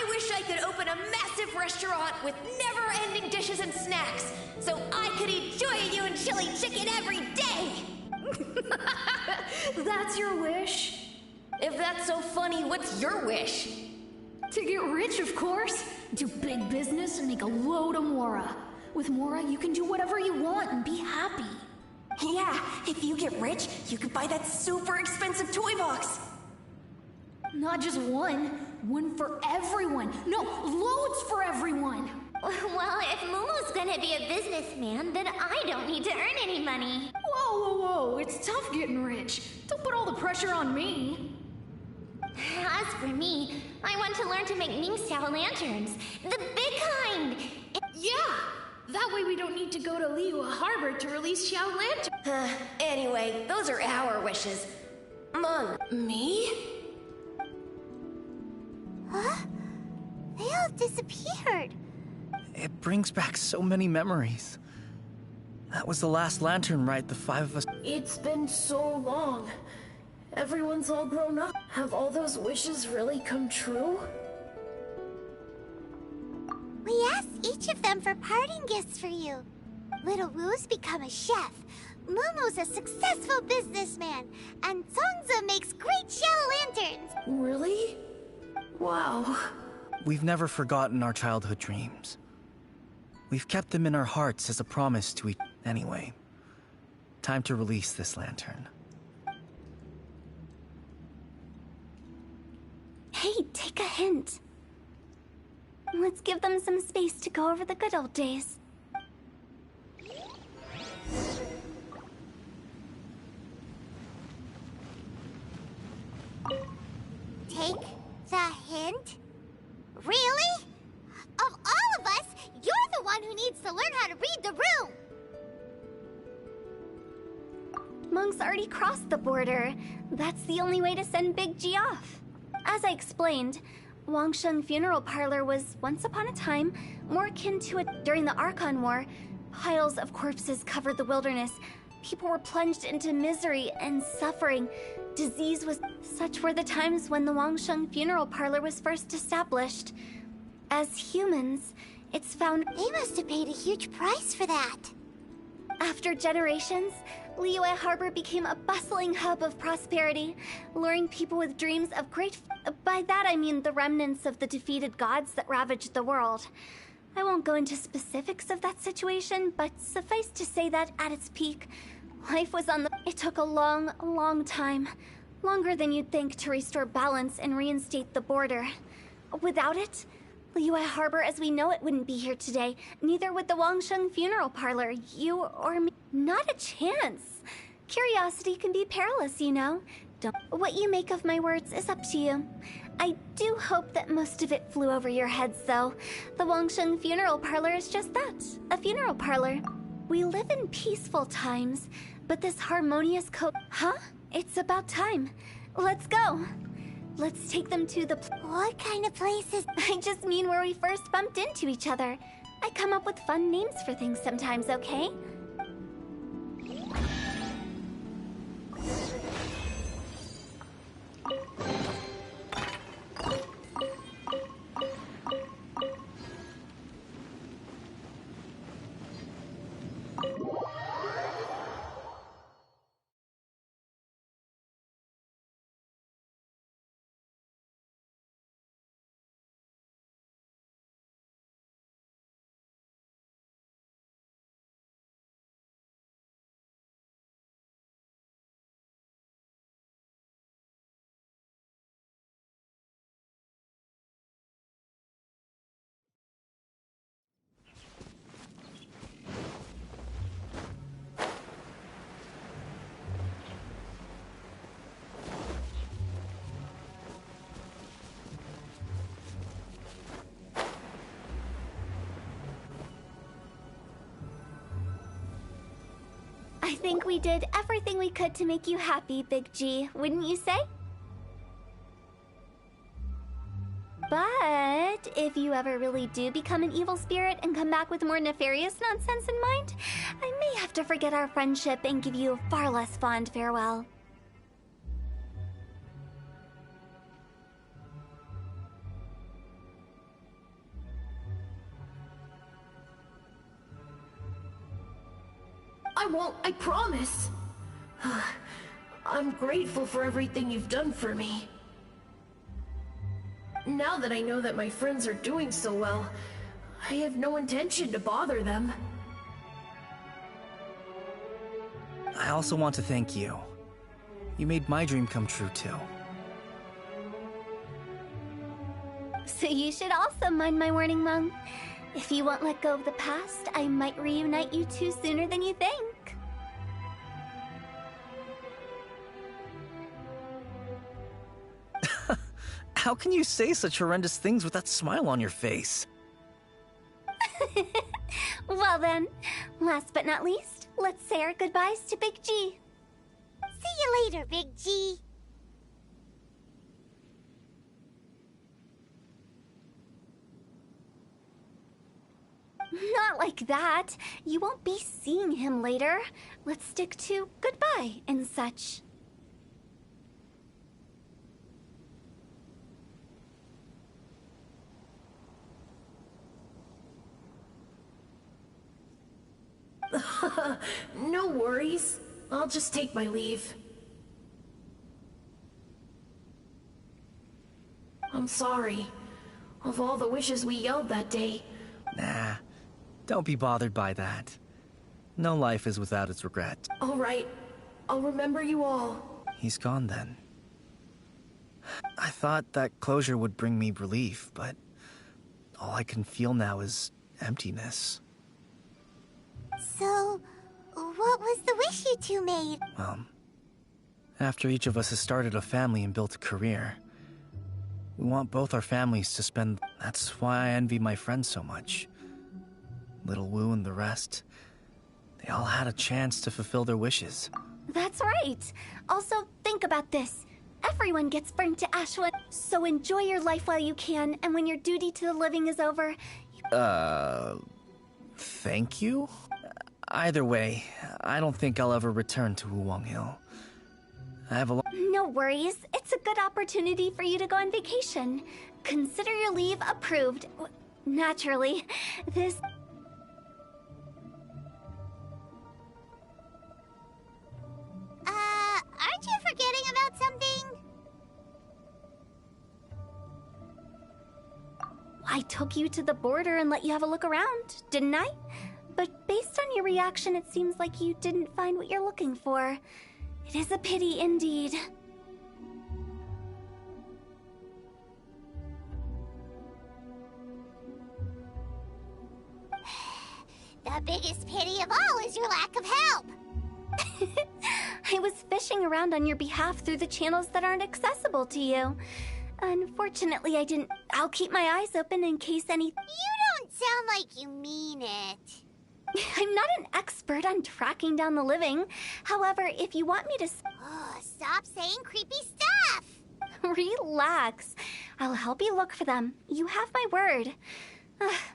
wish I could open a massive restaurant with never-ending dishes and snacks, so I could eat Joy-Yu and chili chicken every day! That's your wish? If that's so funny, what's your wish? To get rich, of course. Do big business and make a load of Mora. With Mora, you can do whatever you want and be happy. Yeah, if you get rich, you could buy that super expensive toy box. Not just one. One for everyone. No, loads for everyone. Well, if Momo's gonna be a businessman, then I don't need to earn any money. Whoa, whoa, whoa. It's tough getting rich. Don't put all the pressure on me. As for me, I want to learn to make Mingxiao lanterns. The big kind! Yeah! That way we don't need to go to Liyue Harbor to release Xiao Lantern. Anyway, those are our wishes. Mung. Me? Huh? They all disappeared. It brings back so many memories. That was the last lantern, right? The 5 of us. It's been so long. Everyone's all grown up. Have all those wishes really come true? We asked each of them for parting gifts for you. Little Wu's become a chef. Momo's a successful businessman. And Songza makes great shell lanterns. Really? Wow. We've never forgotten our childhood dreams. We've kept them in our hearts as a promise to each. Anyway, time to release this lantern. Hey, take a hint. Let's give them some space to go over the good old days. Take the hint? Really? Of all of us, you're the one who needs to learn how to read the room! Monk's already crossed the border. That's the only way to send Big G off. As I explained, Wangsheng Funeral Parlor was, once upon a time, more akin to it during the Archon War. Piles of corpses covered the wilderness. People were plunged into misery and suffering. Disease was... Such were the times when the Wangsheng Funeral Parlor was first established. As humans, it's found... They must have paid a huge price for that. After generations, Liyue Harbor became a bustling hub of prosperity, luring people with dreams of great... By that I mean the remnants of the defeated gods that ravaged the world. I won't go into specifics of that situation, but suffice to say that at its peak, life was on the... It took a long, long time. Longer than you'd think to restore balance and reinstate the border. Without it, Liyue Harbor as we know it wouldn't be here today. Neither would the Wangsheng Funeral Parlor. You or me. Not a chance. Curiosity can be perilous, you know. What you make of my words is up to you. I do hope that most of it flew over your heads, though. The Wangsheng Funeral Parlor is just that, a funeral parlor. We live in peaceful times, but this harmonious Huh? It's about time. Let's go. Let's take them to the... What kind of places? I just mean where we first bumped into each other. I come up with fun names for things sometimes, okay? I think we did everything we could to make you happy, Big G, wouldn't you say? But if you ever really do become an evil spirit and come back with more nefarious nonsense in mind, I may have to forget our friendship and give you a far less fond farewell. I won't, I promise. I'm grateful for everything you've done for me. Now that I know that my friends are doing so well, I have no intention to bother them. I also want to thank you. You made my dream come true, too. So you should also mind my warning, Mung. If you won't let go of the past, I might reunite you two sooner than you think. How can you say such horrendous things with that smile on your face? Well then, last but not least, let's say our goodbyes to Big G. See you later, Big G. Not like that. You won't be seeing him later. Let's stick to goodbye and such. No worries. I'll just take my leave. I'm sorry. Of all the wishes we yelled that day. Nah, don't be bothered by that. No life is without its regret. All right. I'll remember you all. He's gone then. I thought that closure would bring me relief, but all I can feel now is emptiness. So, what was the wish you two made? After each of us has started a family and built a career, we want both our families to spend... That's why I envy my friends so much. Little Wu and the rest, they all had a chance to fulfill their wishes. That's right. Also, think about this. Everyone gets burned to ash one, so enjoy your life while you can, and when your duty to the living is over... Thank you? Either way, I don't think I'll ever return to Wuwang Hill. I have a lot... No worries. It's a good opportunity for you to go on vacation. Consider your leave approved. Naturally, this... Aren't you forgetting about something? I took you to the border and let you have a look around, didn't I? But based on your reaction, it seems like you didn't find what you're looking for. It is a pity indeed. The biggest pity of all is your lack of help. I was fishing around on your behalf through the channels that aren't accessible to you. Unfortunately, I didn't... I'll keep my eyes open in case any... You don't sound like you mean it. I'm not an expert on tracking down the living. However, if you want me to... Oh, stop saying creepy stuff. Relax. I'll help you look for them. You have my word.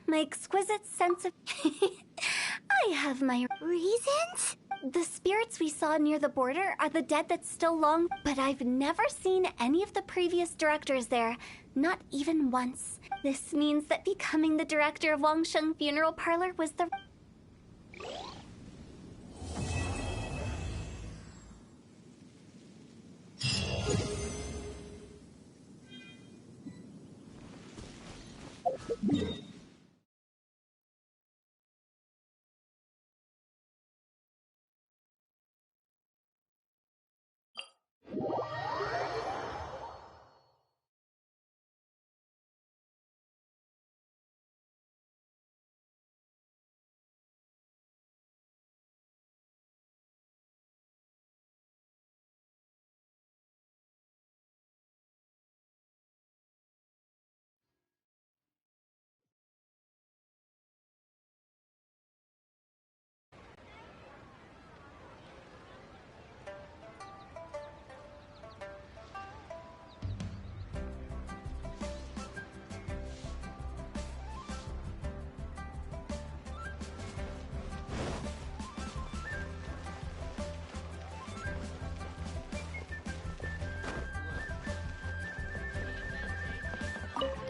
My exquisite sense of... I have my... Reasons? The spirits we saw near the border are the dead that still long, but I've never seen any of the previous directors there, not even once. This means that becoming the director of Wangsheng Funeral Parlor was the...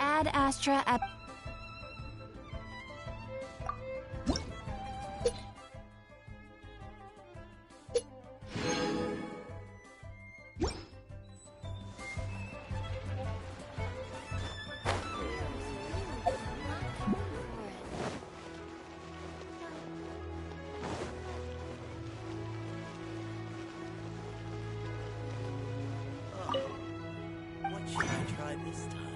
Ad Astra at... this time.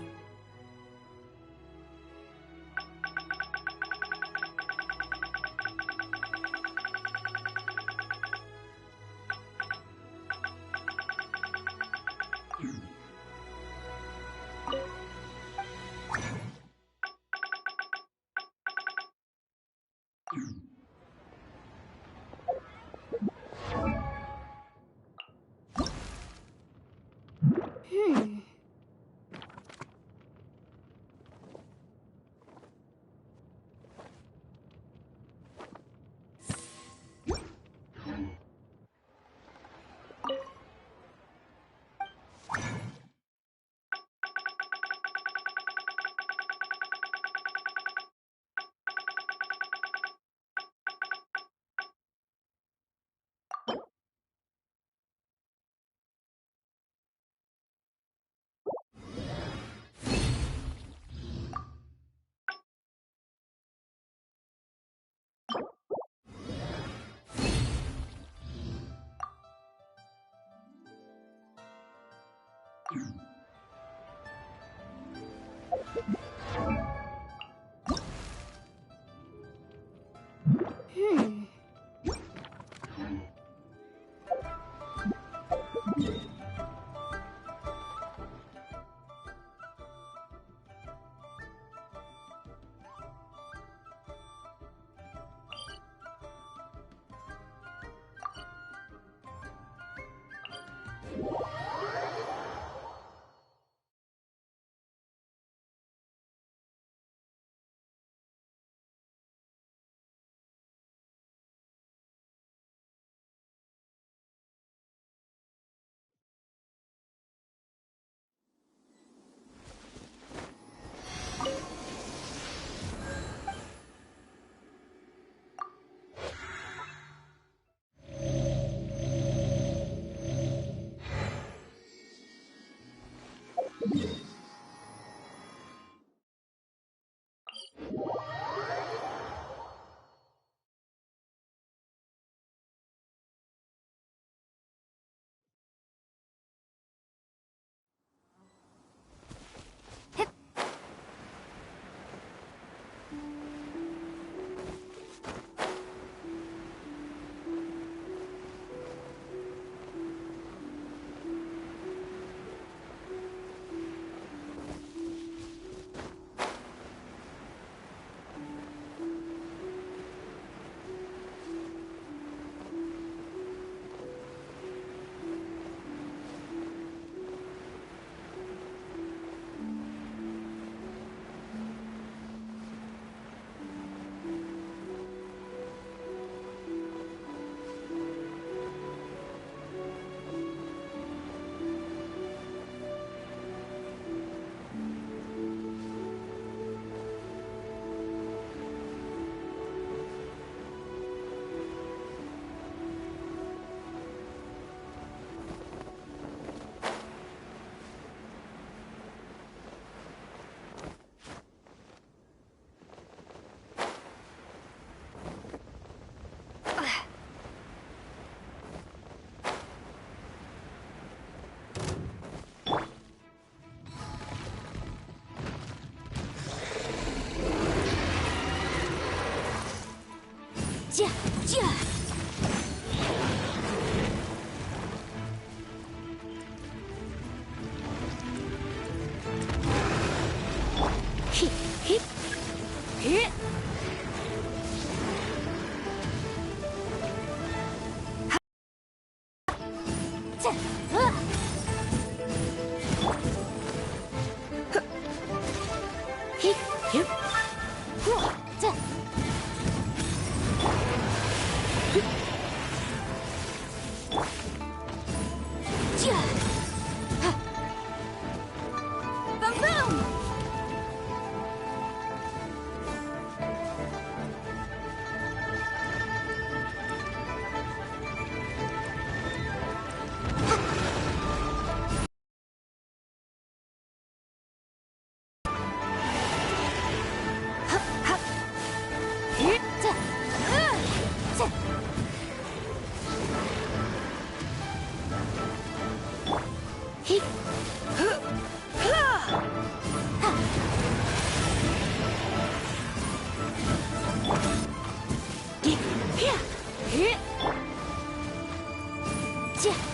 Jack.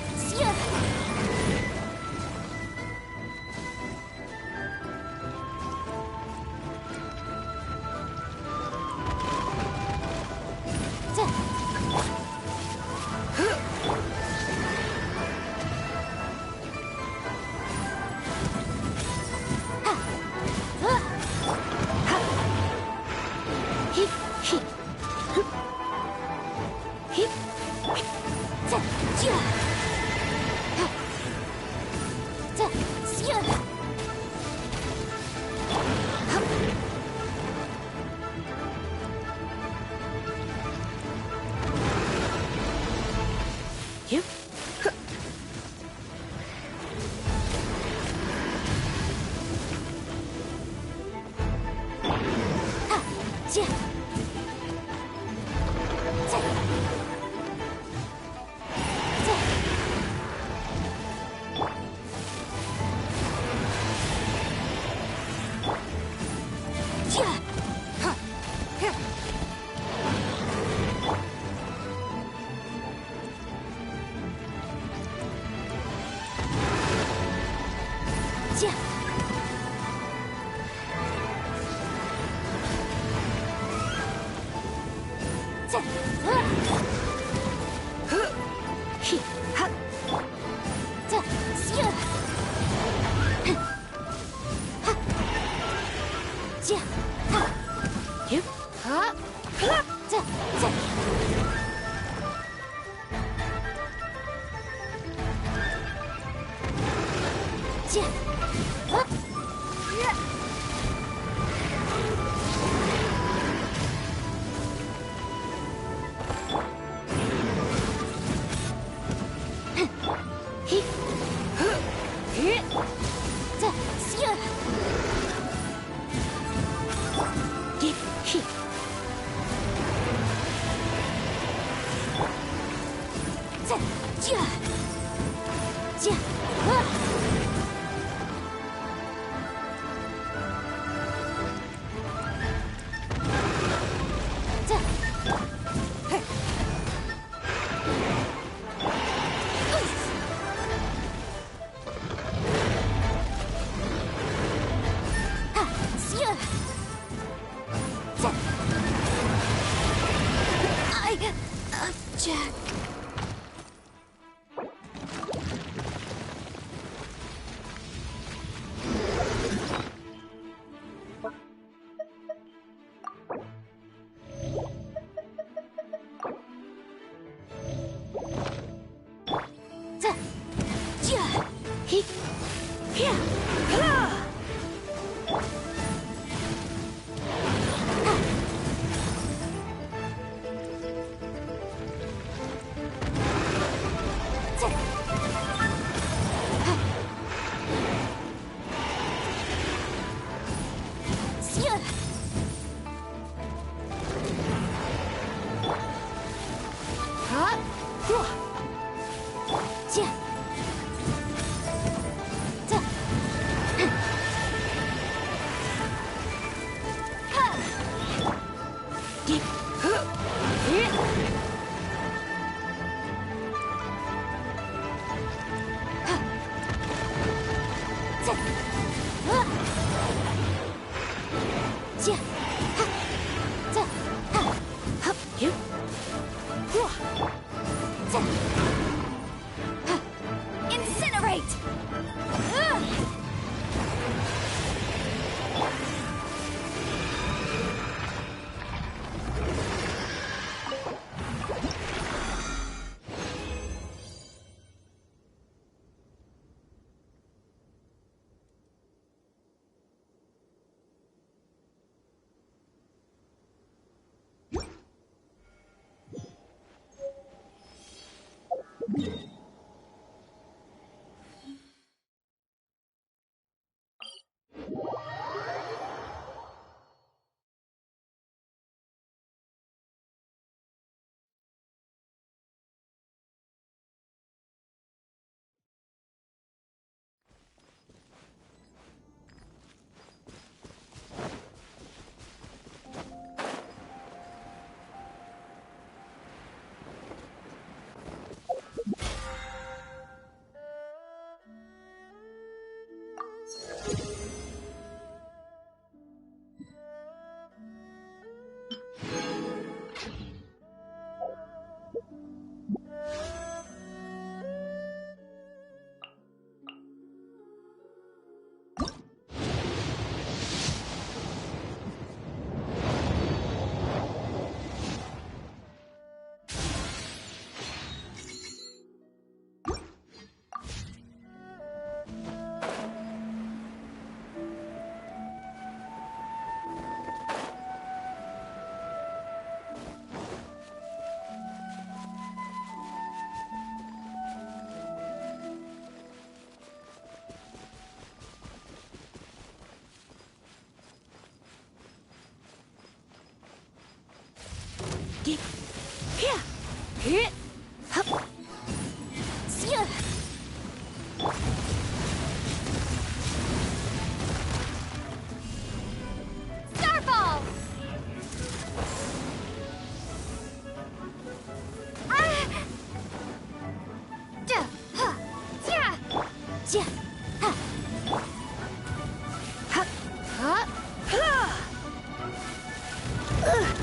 Starfall!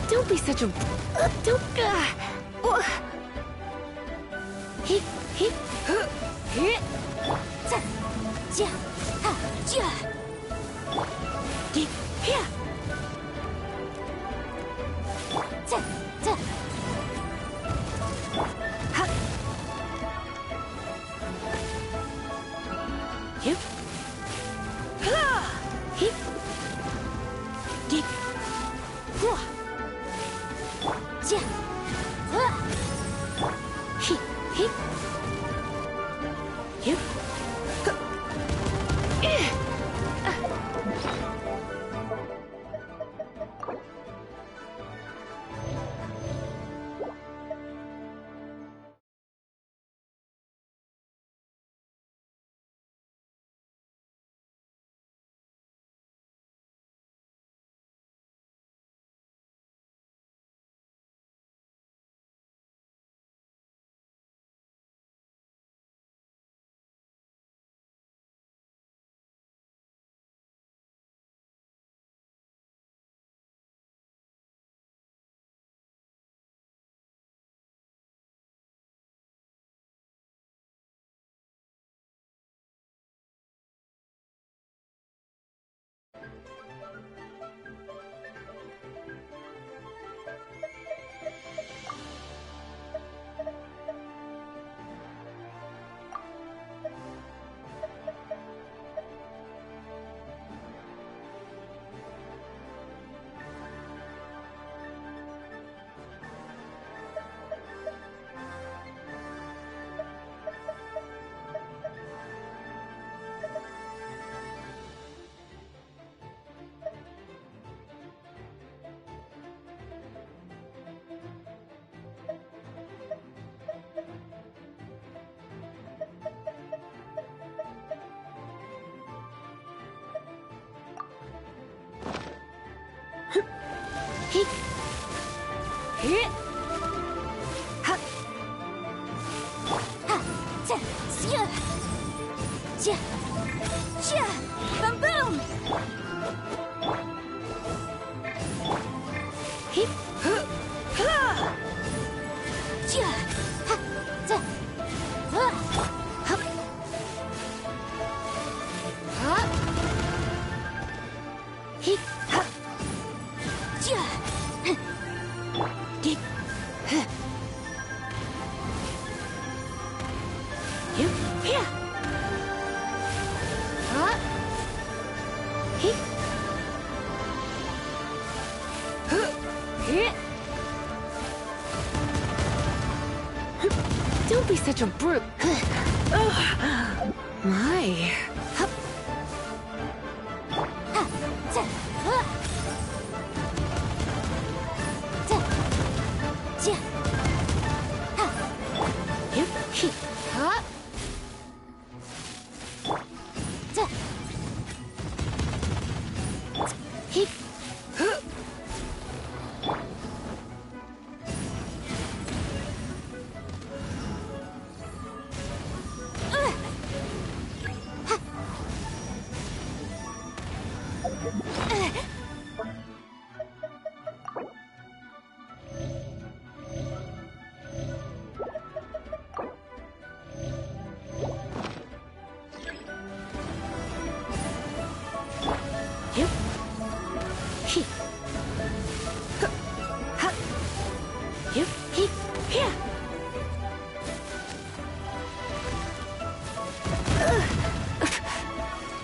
Don't be such a... Don't... Boom boom! Don't be such a brute. Ugh. My.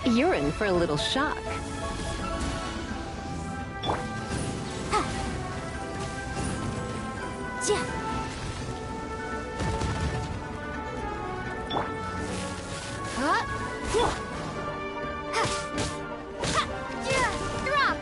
You're in for a little shock. Drop!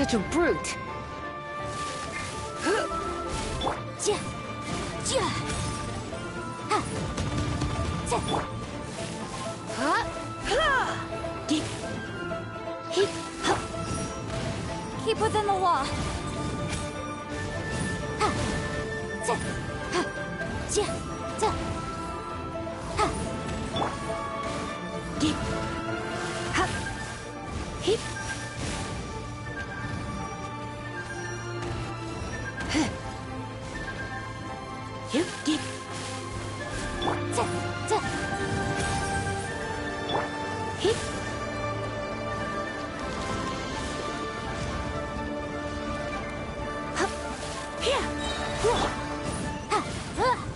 such a brute. Ja. Ja. Ha. Ta. Ha. Ha. Get. Keep. Ha. Keep within the law. Ha. Ta. Ha. Ja. Ta. Ha. Get. Ha. Keep. You get. Ta. Ta. Hit. Hup. Here. Whoa. Ha. Ha.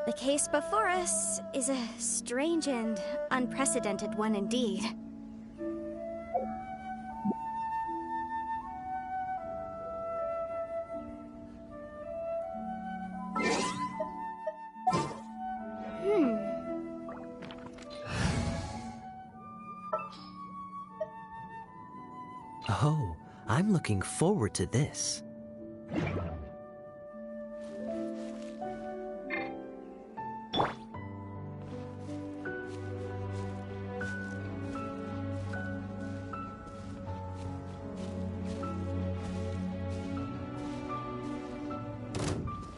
The case before us is a strange and unprecedented one indeed. Oh, I'm looking forward to this.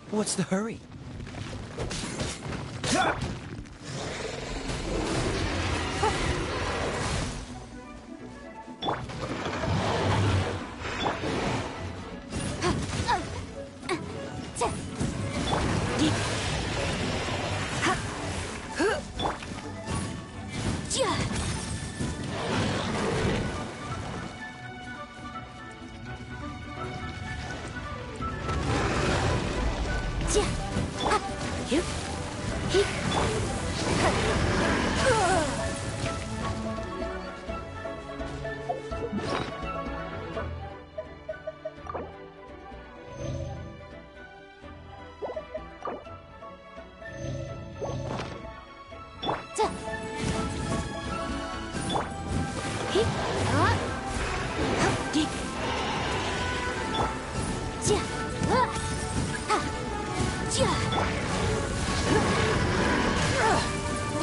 What's the hurry?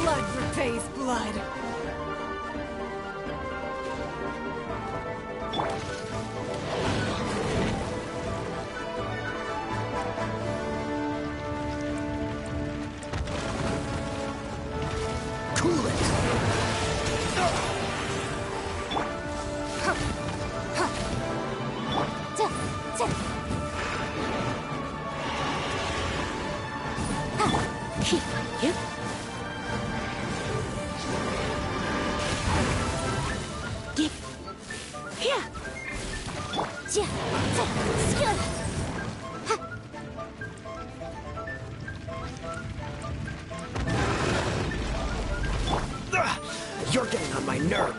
Blood repays blood. Cool it! You're getting on my nerve.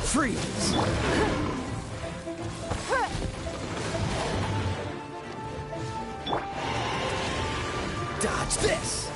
Freeze! Dodge this!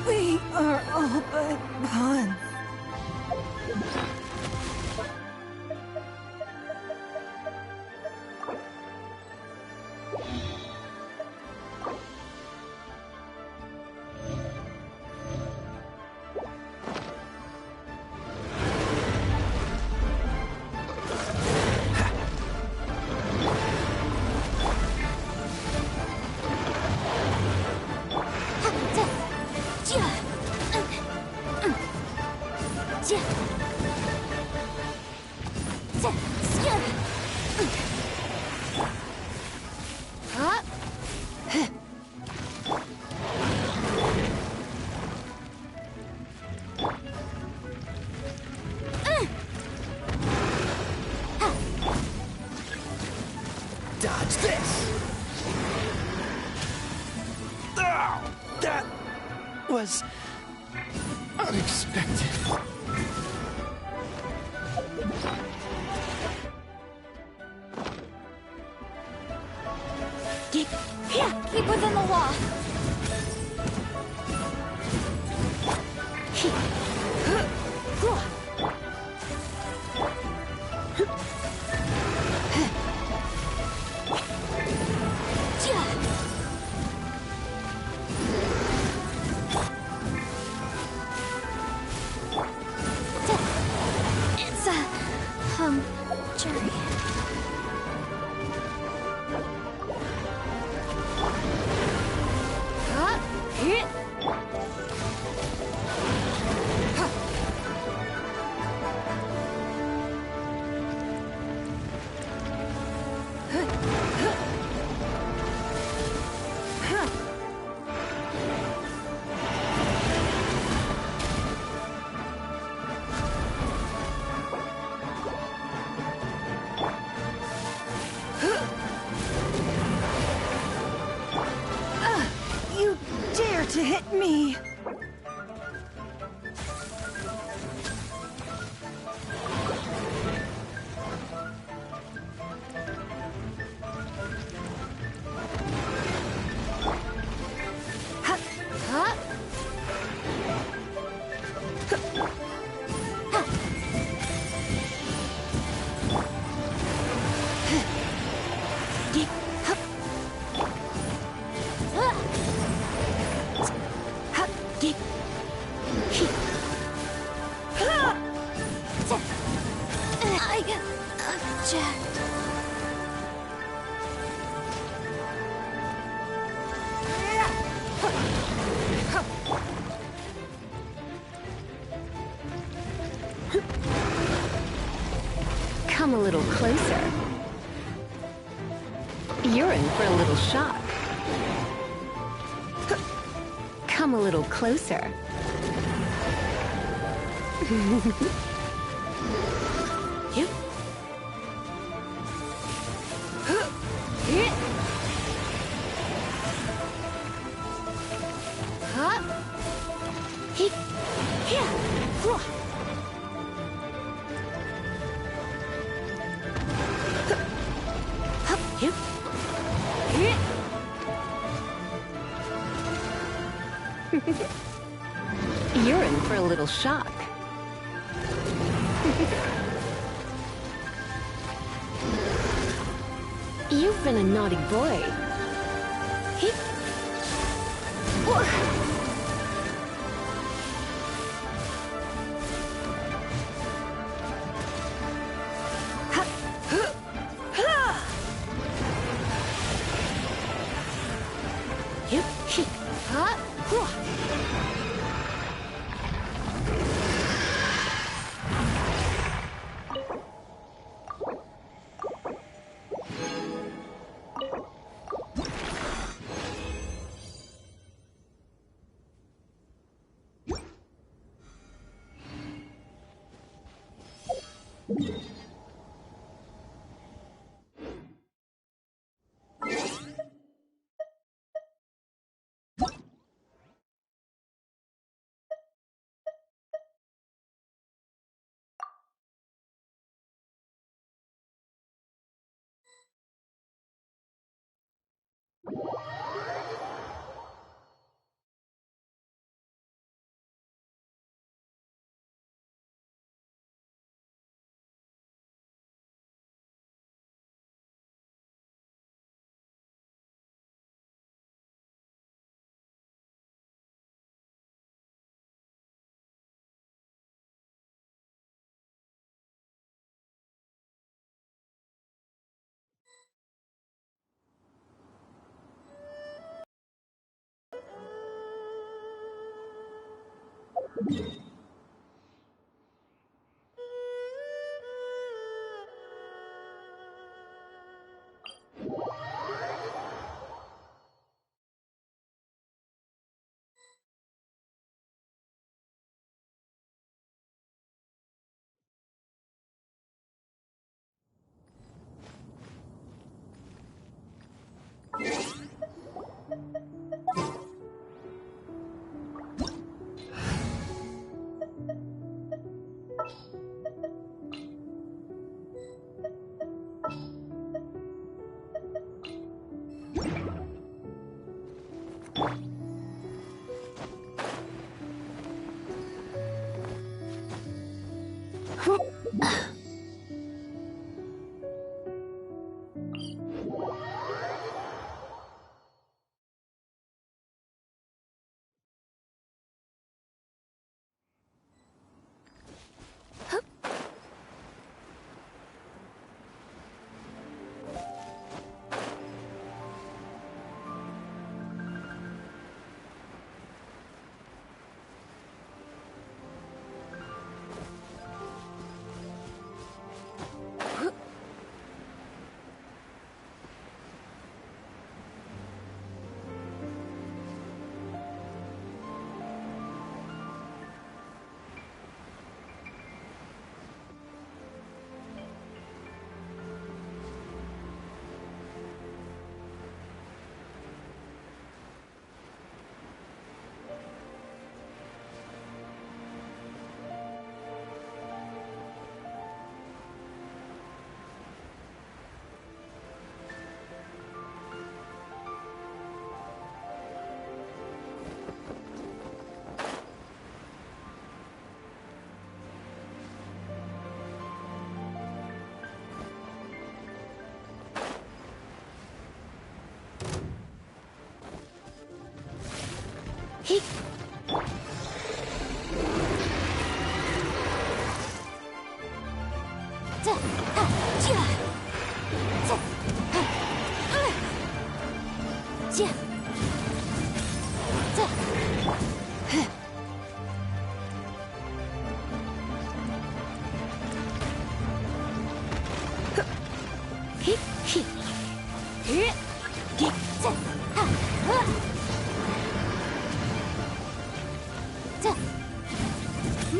We are all but pawns. Dodge this! That was Unexpected. Keep within the law. It's a jury. You dare to hit me! I object. Come a little closer. You're in for a little shock. Come a little closer. Yep. You're in for a little shock. You've been a naughty boy.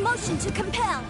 Motion to compel.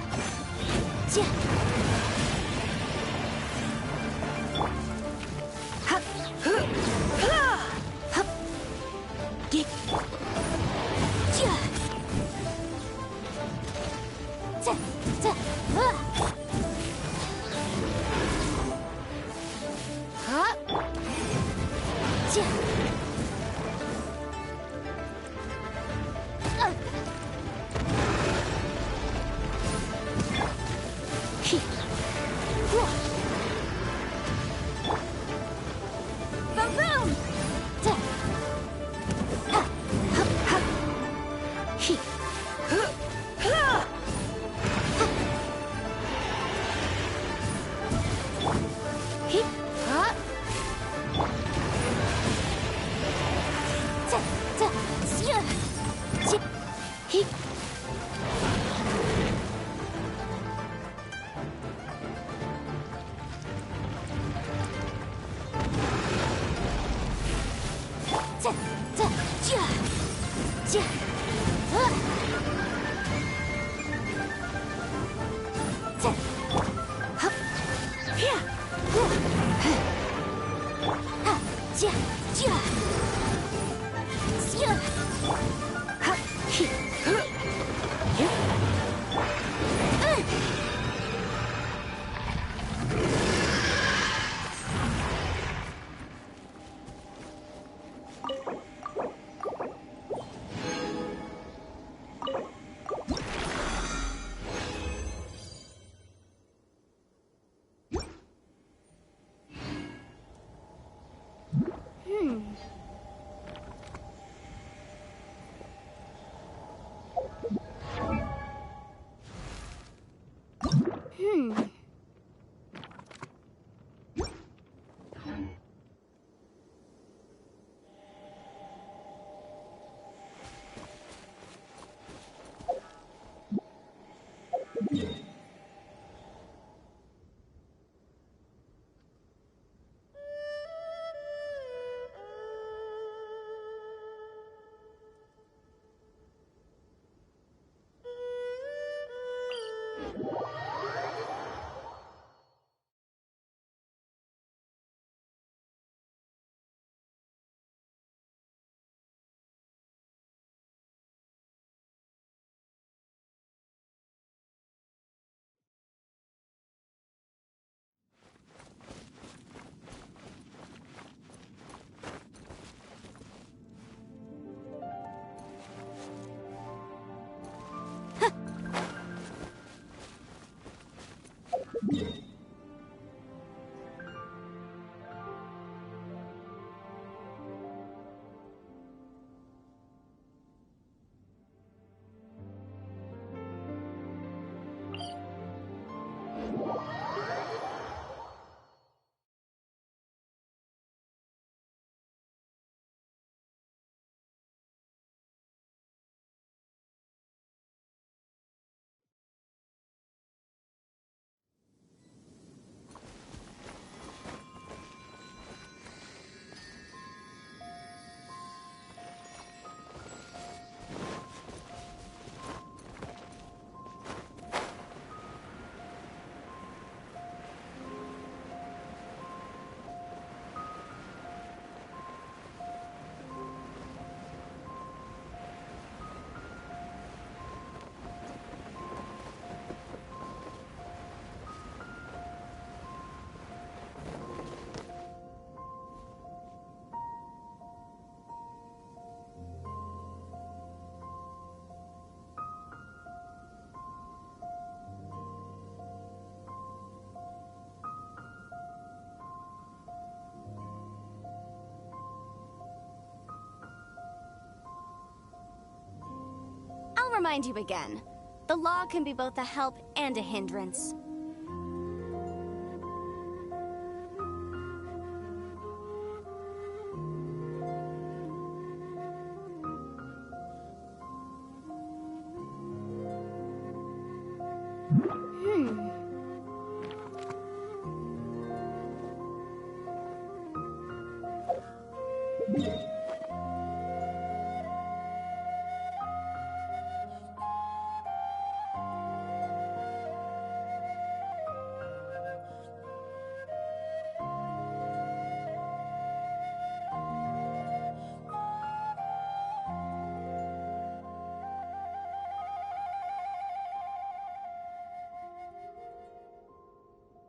remind you again. The law can be both a help and a hindrance.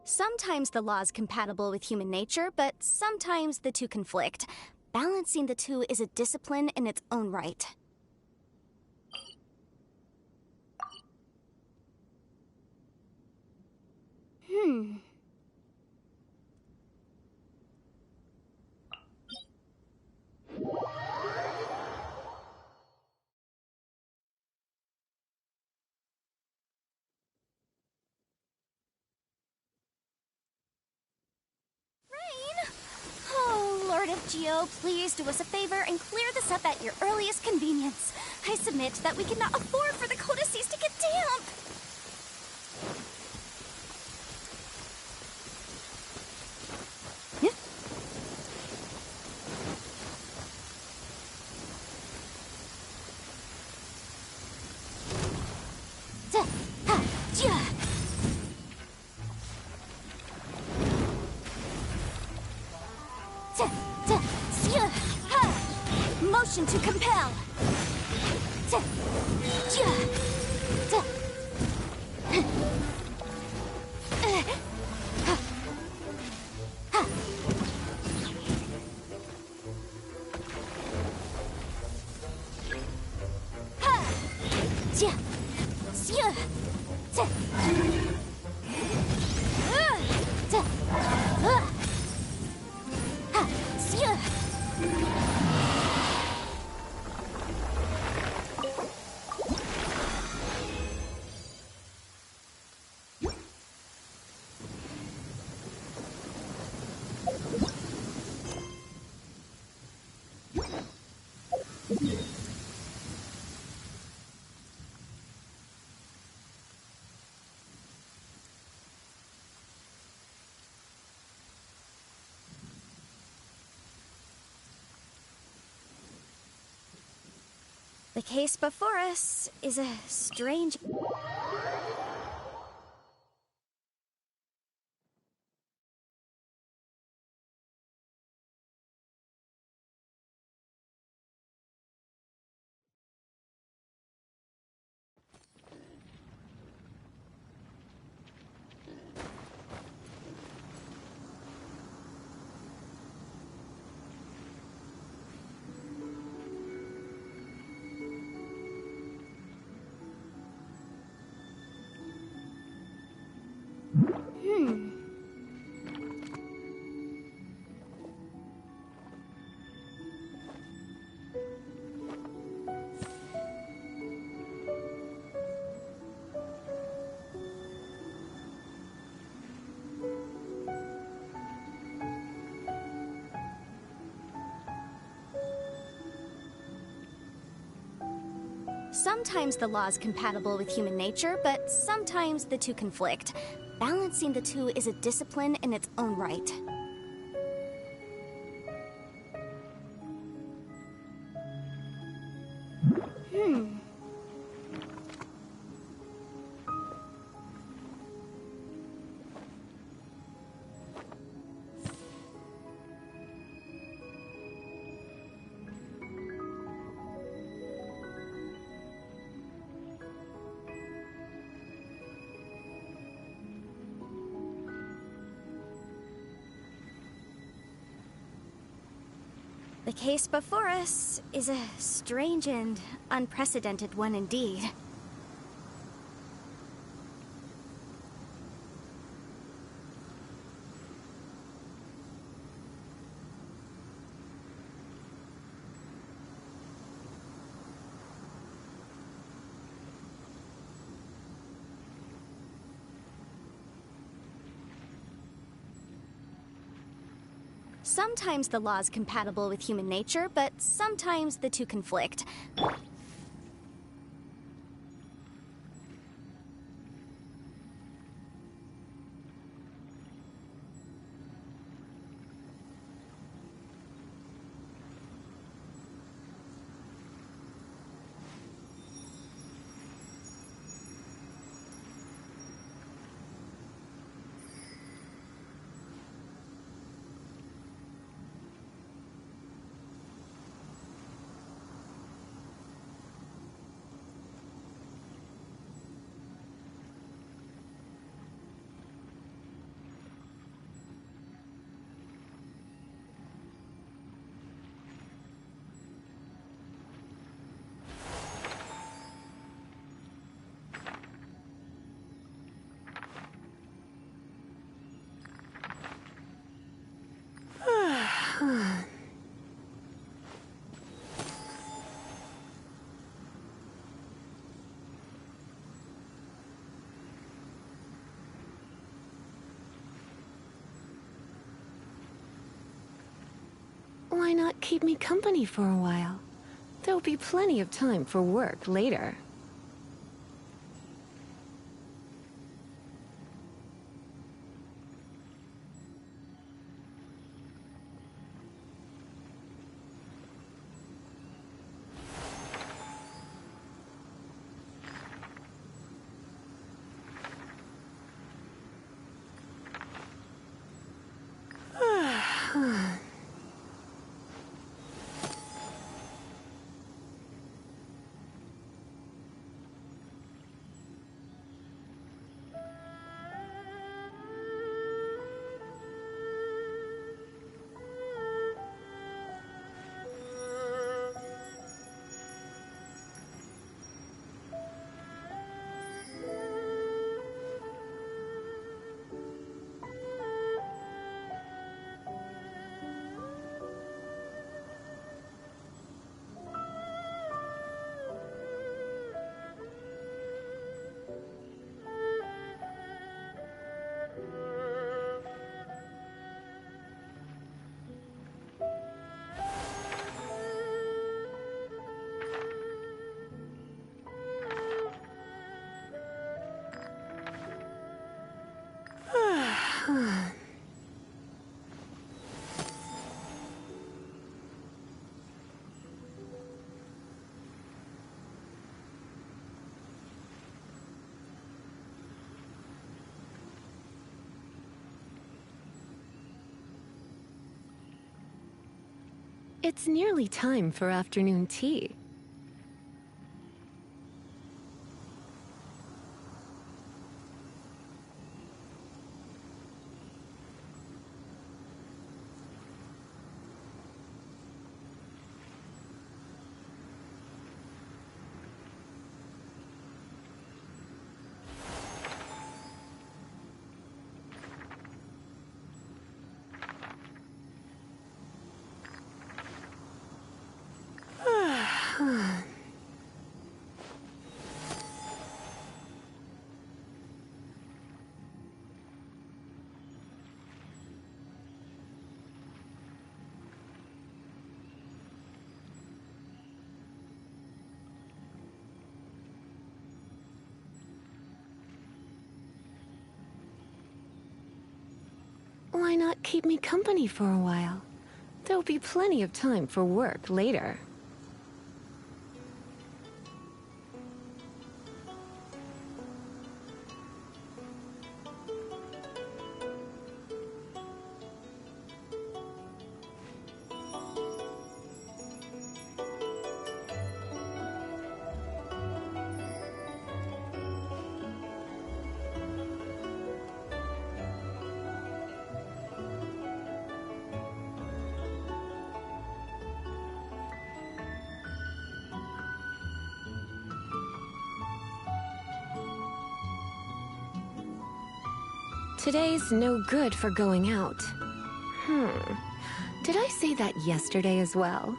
Sometimes the law is compatible with human nature, but sometimes the two conflict. Balancing the two is a discipline in its own right. Oh, Lord of Geo, please do us a favor and clear this up at your earliest convenience. I submit that we cannot afford for the codices to get damp. Motion to compel. The case before us is a strange... Sometimes the law is compatible with human nature, but sometimes the two conflict. Balancing the two is a discipline in its own right. The case before us is a strange and unprecedented one indeed. Sometimes the law's compatible with human nature, but sometimes the two conflict. Why not keep me company for a while? There'll be plenty of time for work later. It's nearly time for afternoon tea. Why not keep me company for a while? There'll be plenty of time for work later. Today's no good for going out. Did I say that yesterday as well?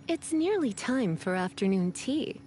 It's nearly time for afternoon tea.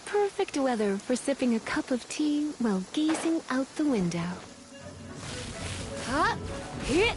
Perfect weather for sipping a cup of tea while gazing out the window. Huh? Hit!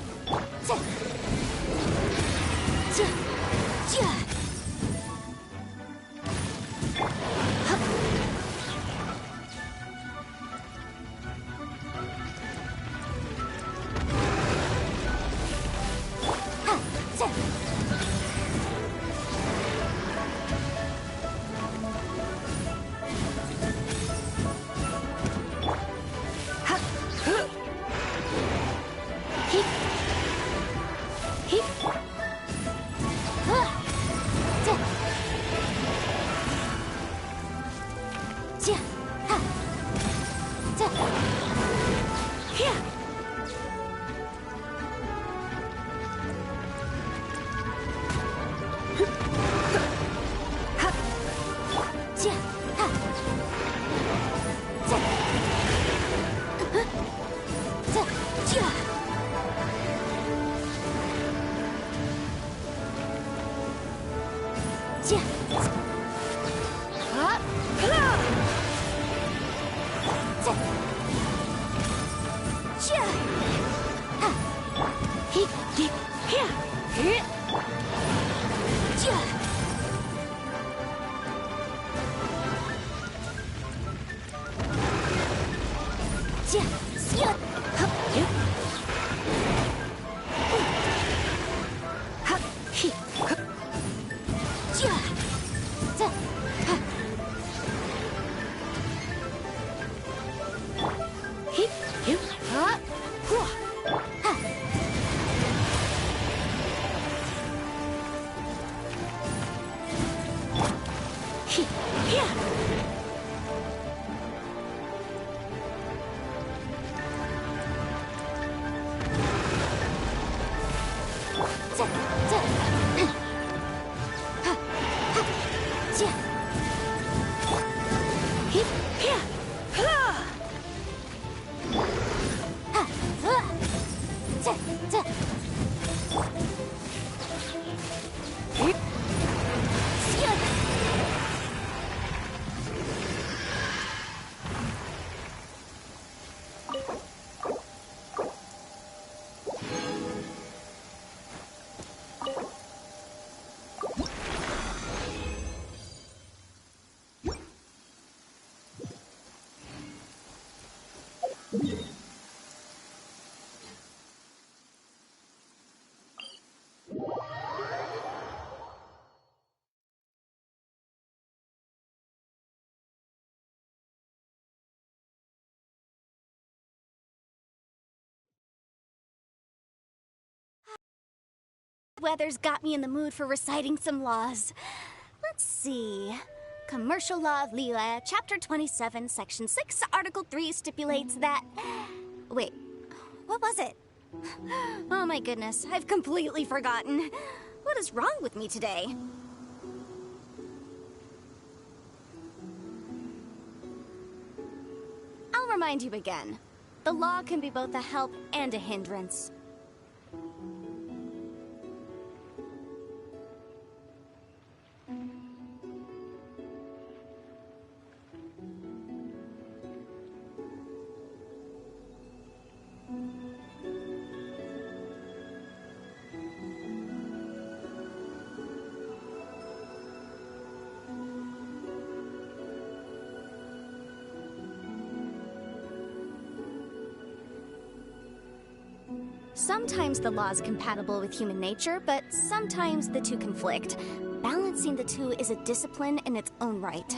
Weather's got me in the mood for reciting some laws. Let's see. Commercial Law of Liyue, Chapter 27, Section 6, Article 3 stipulates that... Wait, what was it? Oh my goodness, I've completely forgotten. What is wrong with me today? I'll remind you again. The law can be both a help and a hindrance. Sometimes the law is compatible with human nature, but sometimes the two conflict. Balancing the two is a discipline in its own right.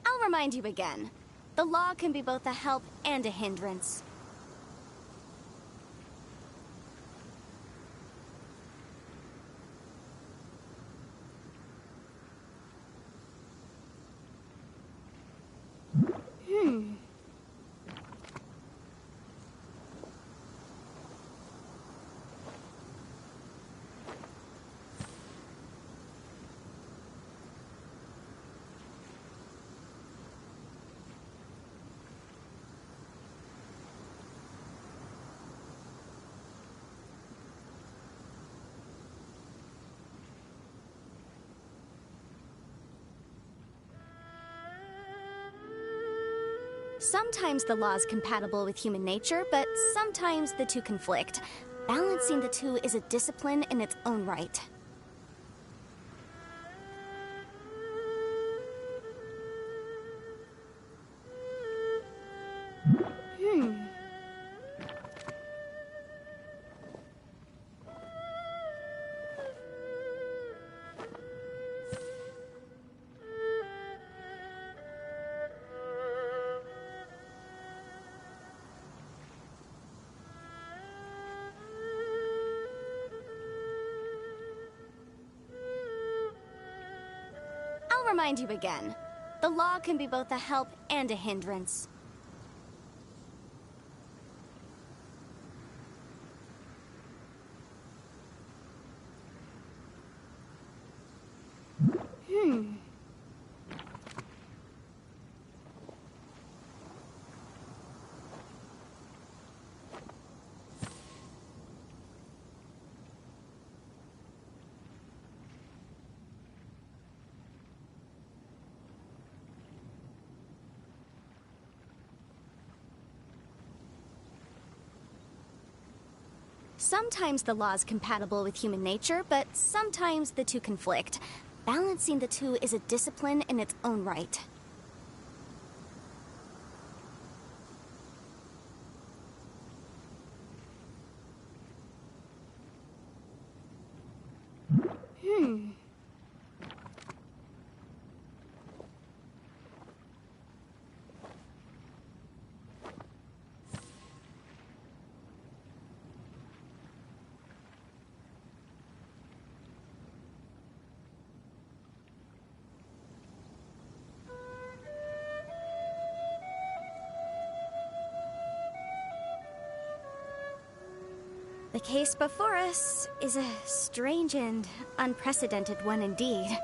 I'll remind you again. The law can be both a help and a hindrance. Sometimes the law is compatible with human nature, but sometimes the two conflict. Balancing the two is a discipline in its own right. I'll remind you again. The law can be both a help and a hindrance. Sometimes the law's compatible with human nature, but sometimes the two conflict. Balancing the two is a discipline in its own right. The case before us is a strange and unprecedented one indeed.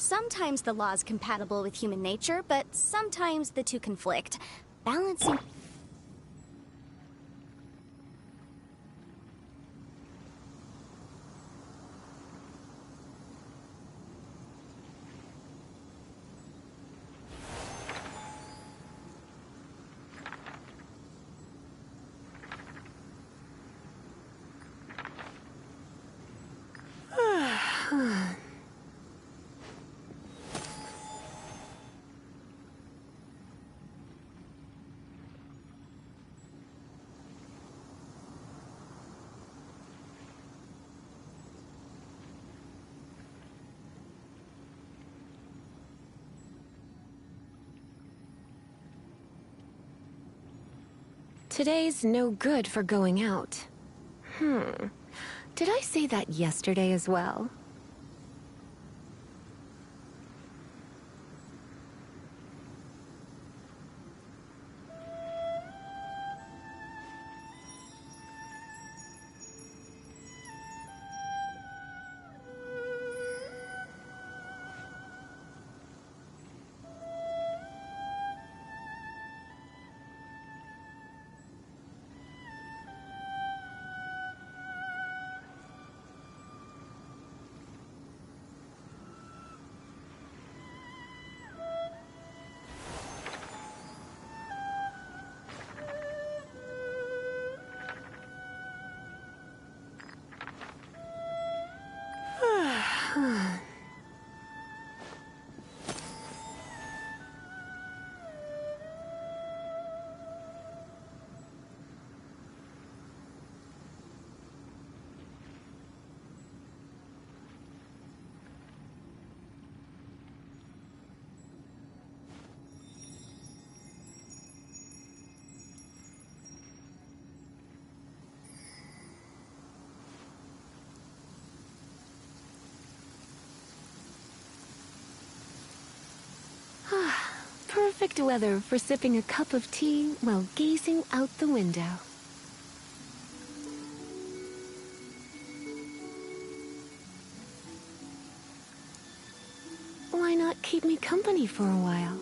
Sometimes the law's compatible with human nature, but sometimes the two conflict. Balancing... Today's no good for going out. Did I say that yesterday as well? Perfect weather for sipping a cup of tea while gazing out the window. Why not keep me company for a while?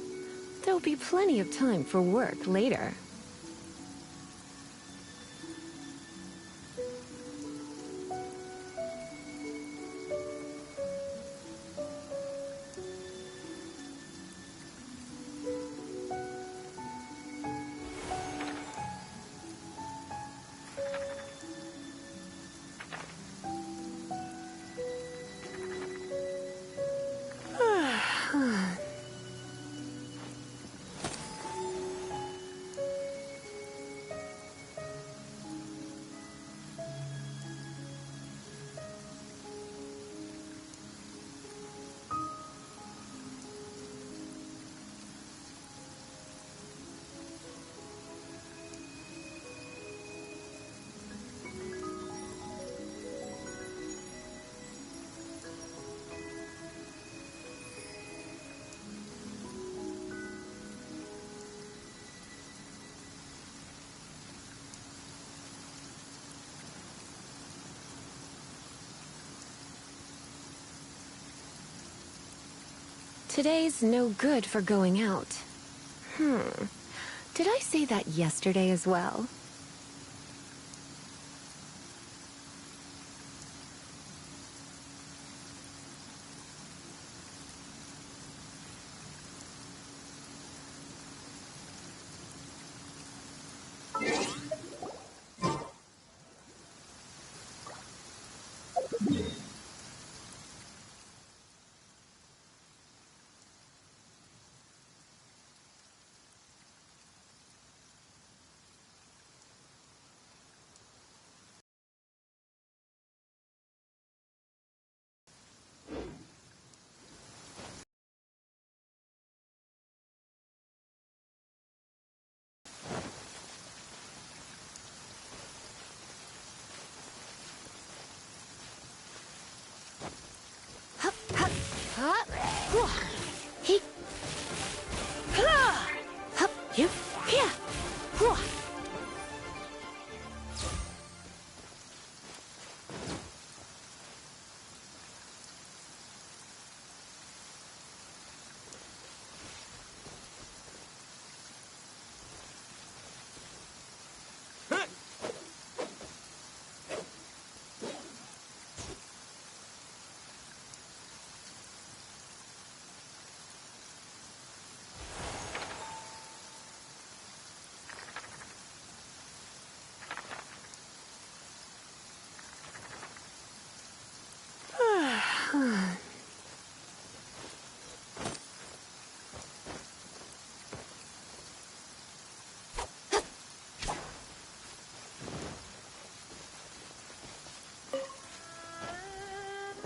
There'll be plenty of time for work later. Today's no good for going out. Did I say that yesterday as well?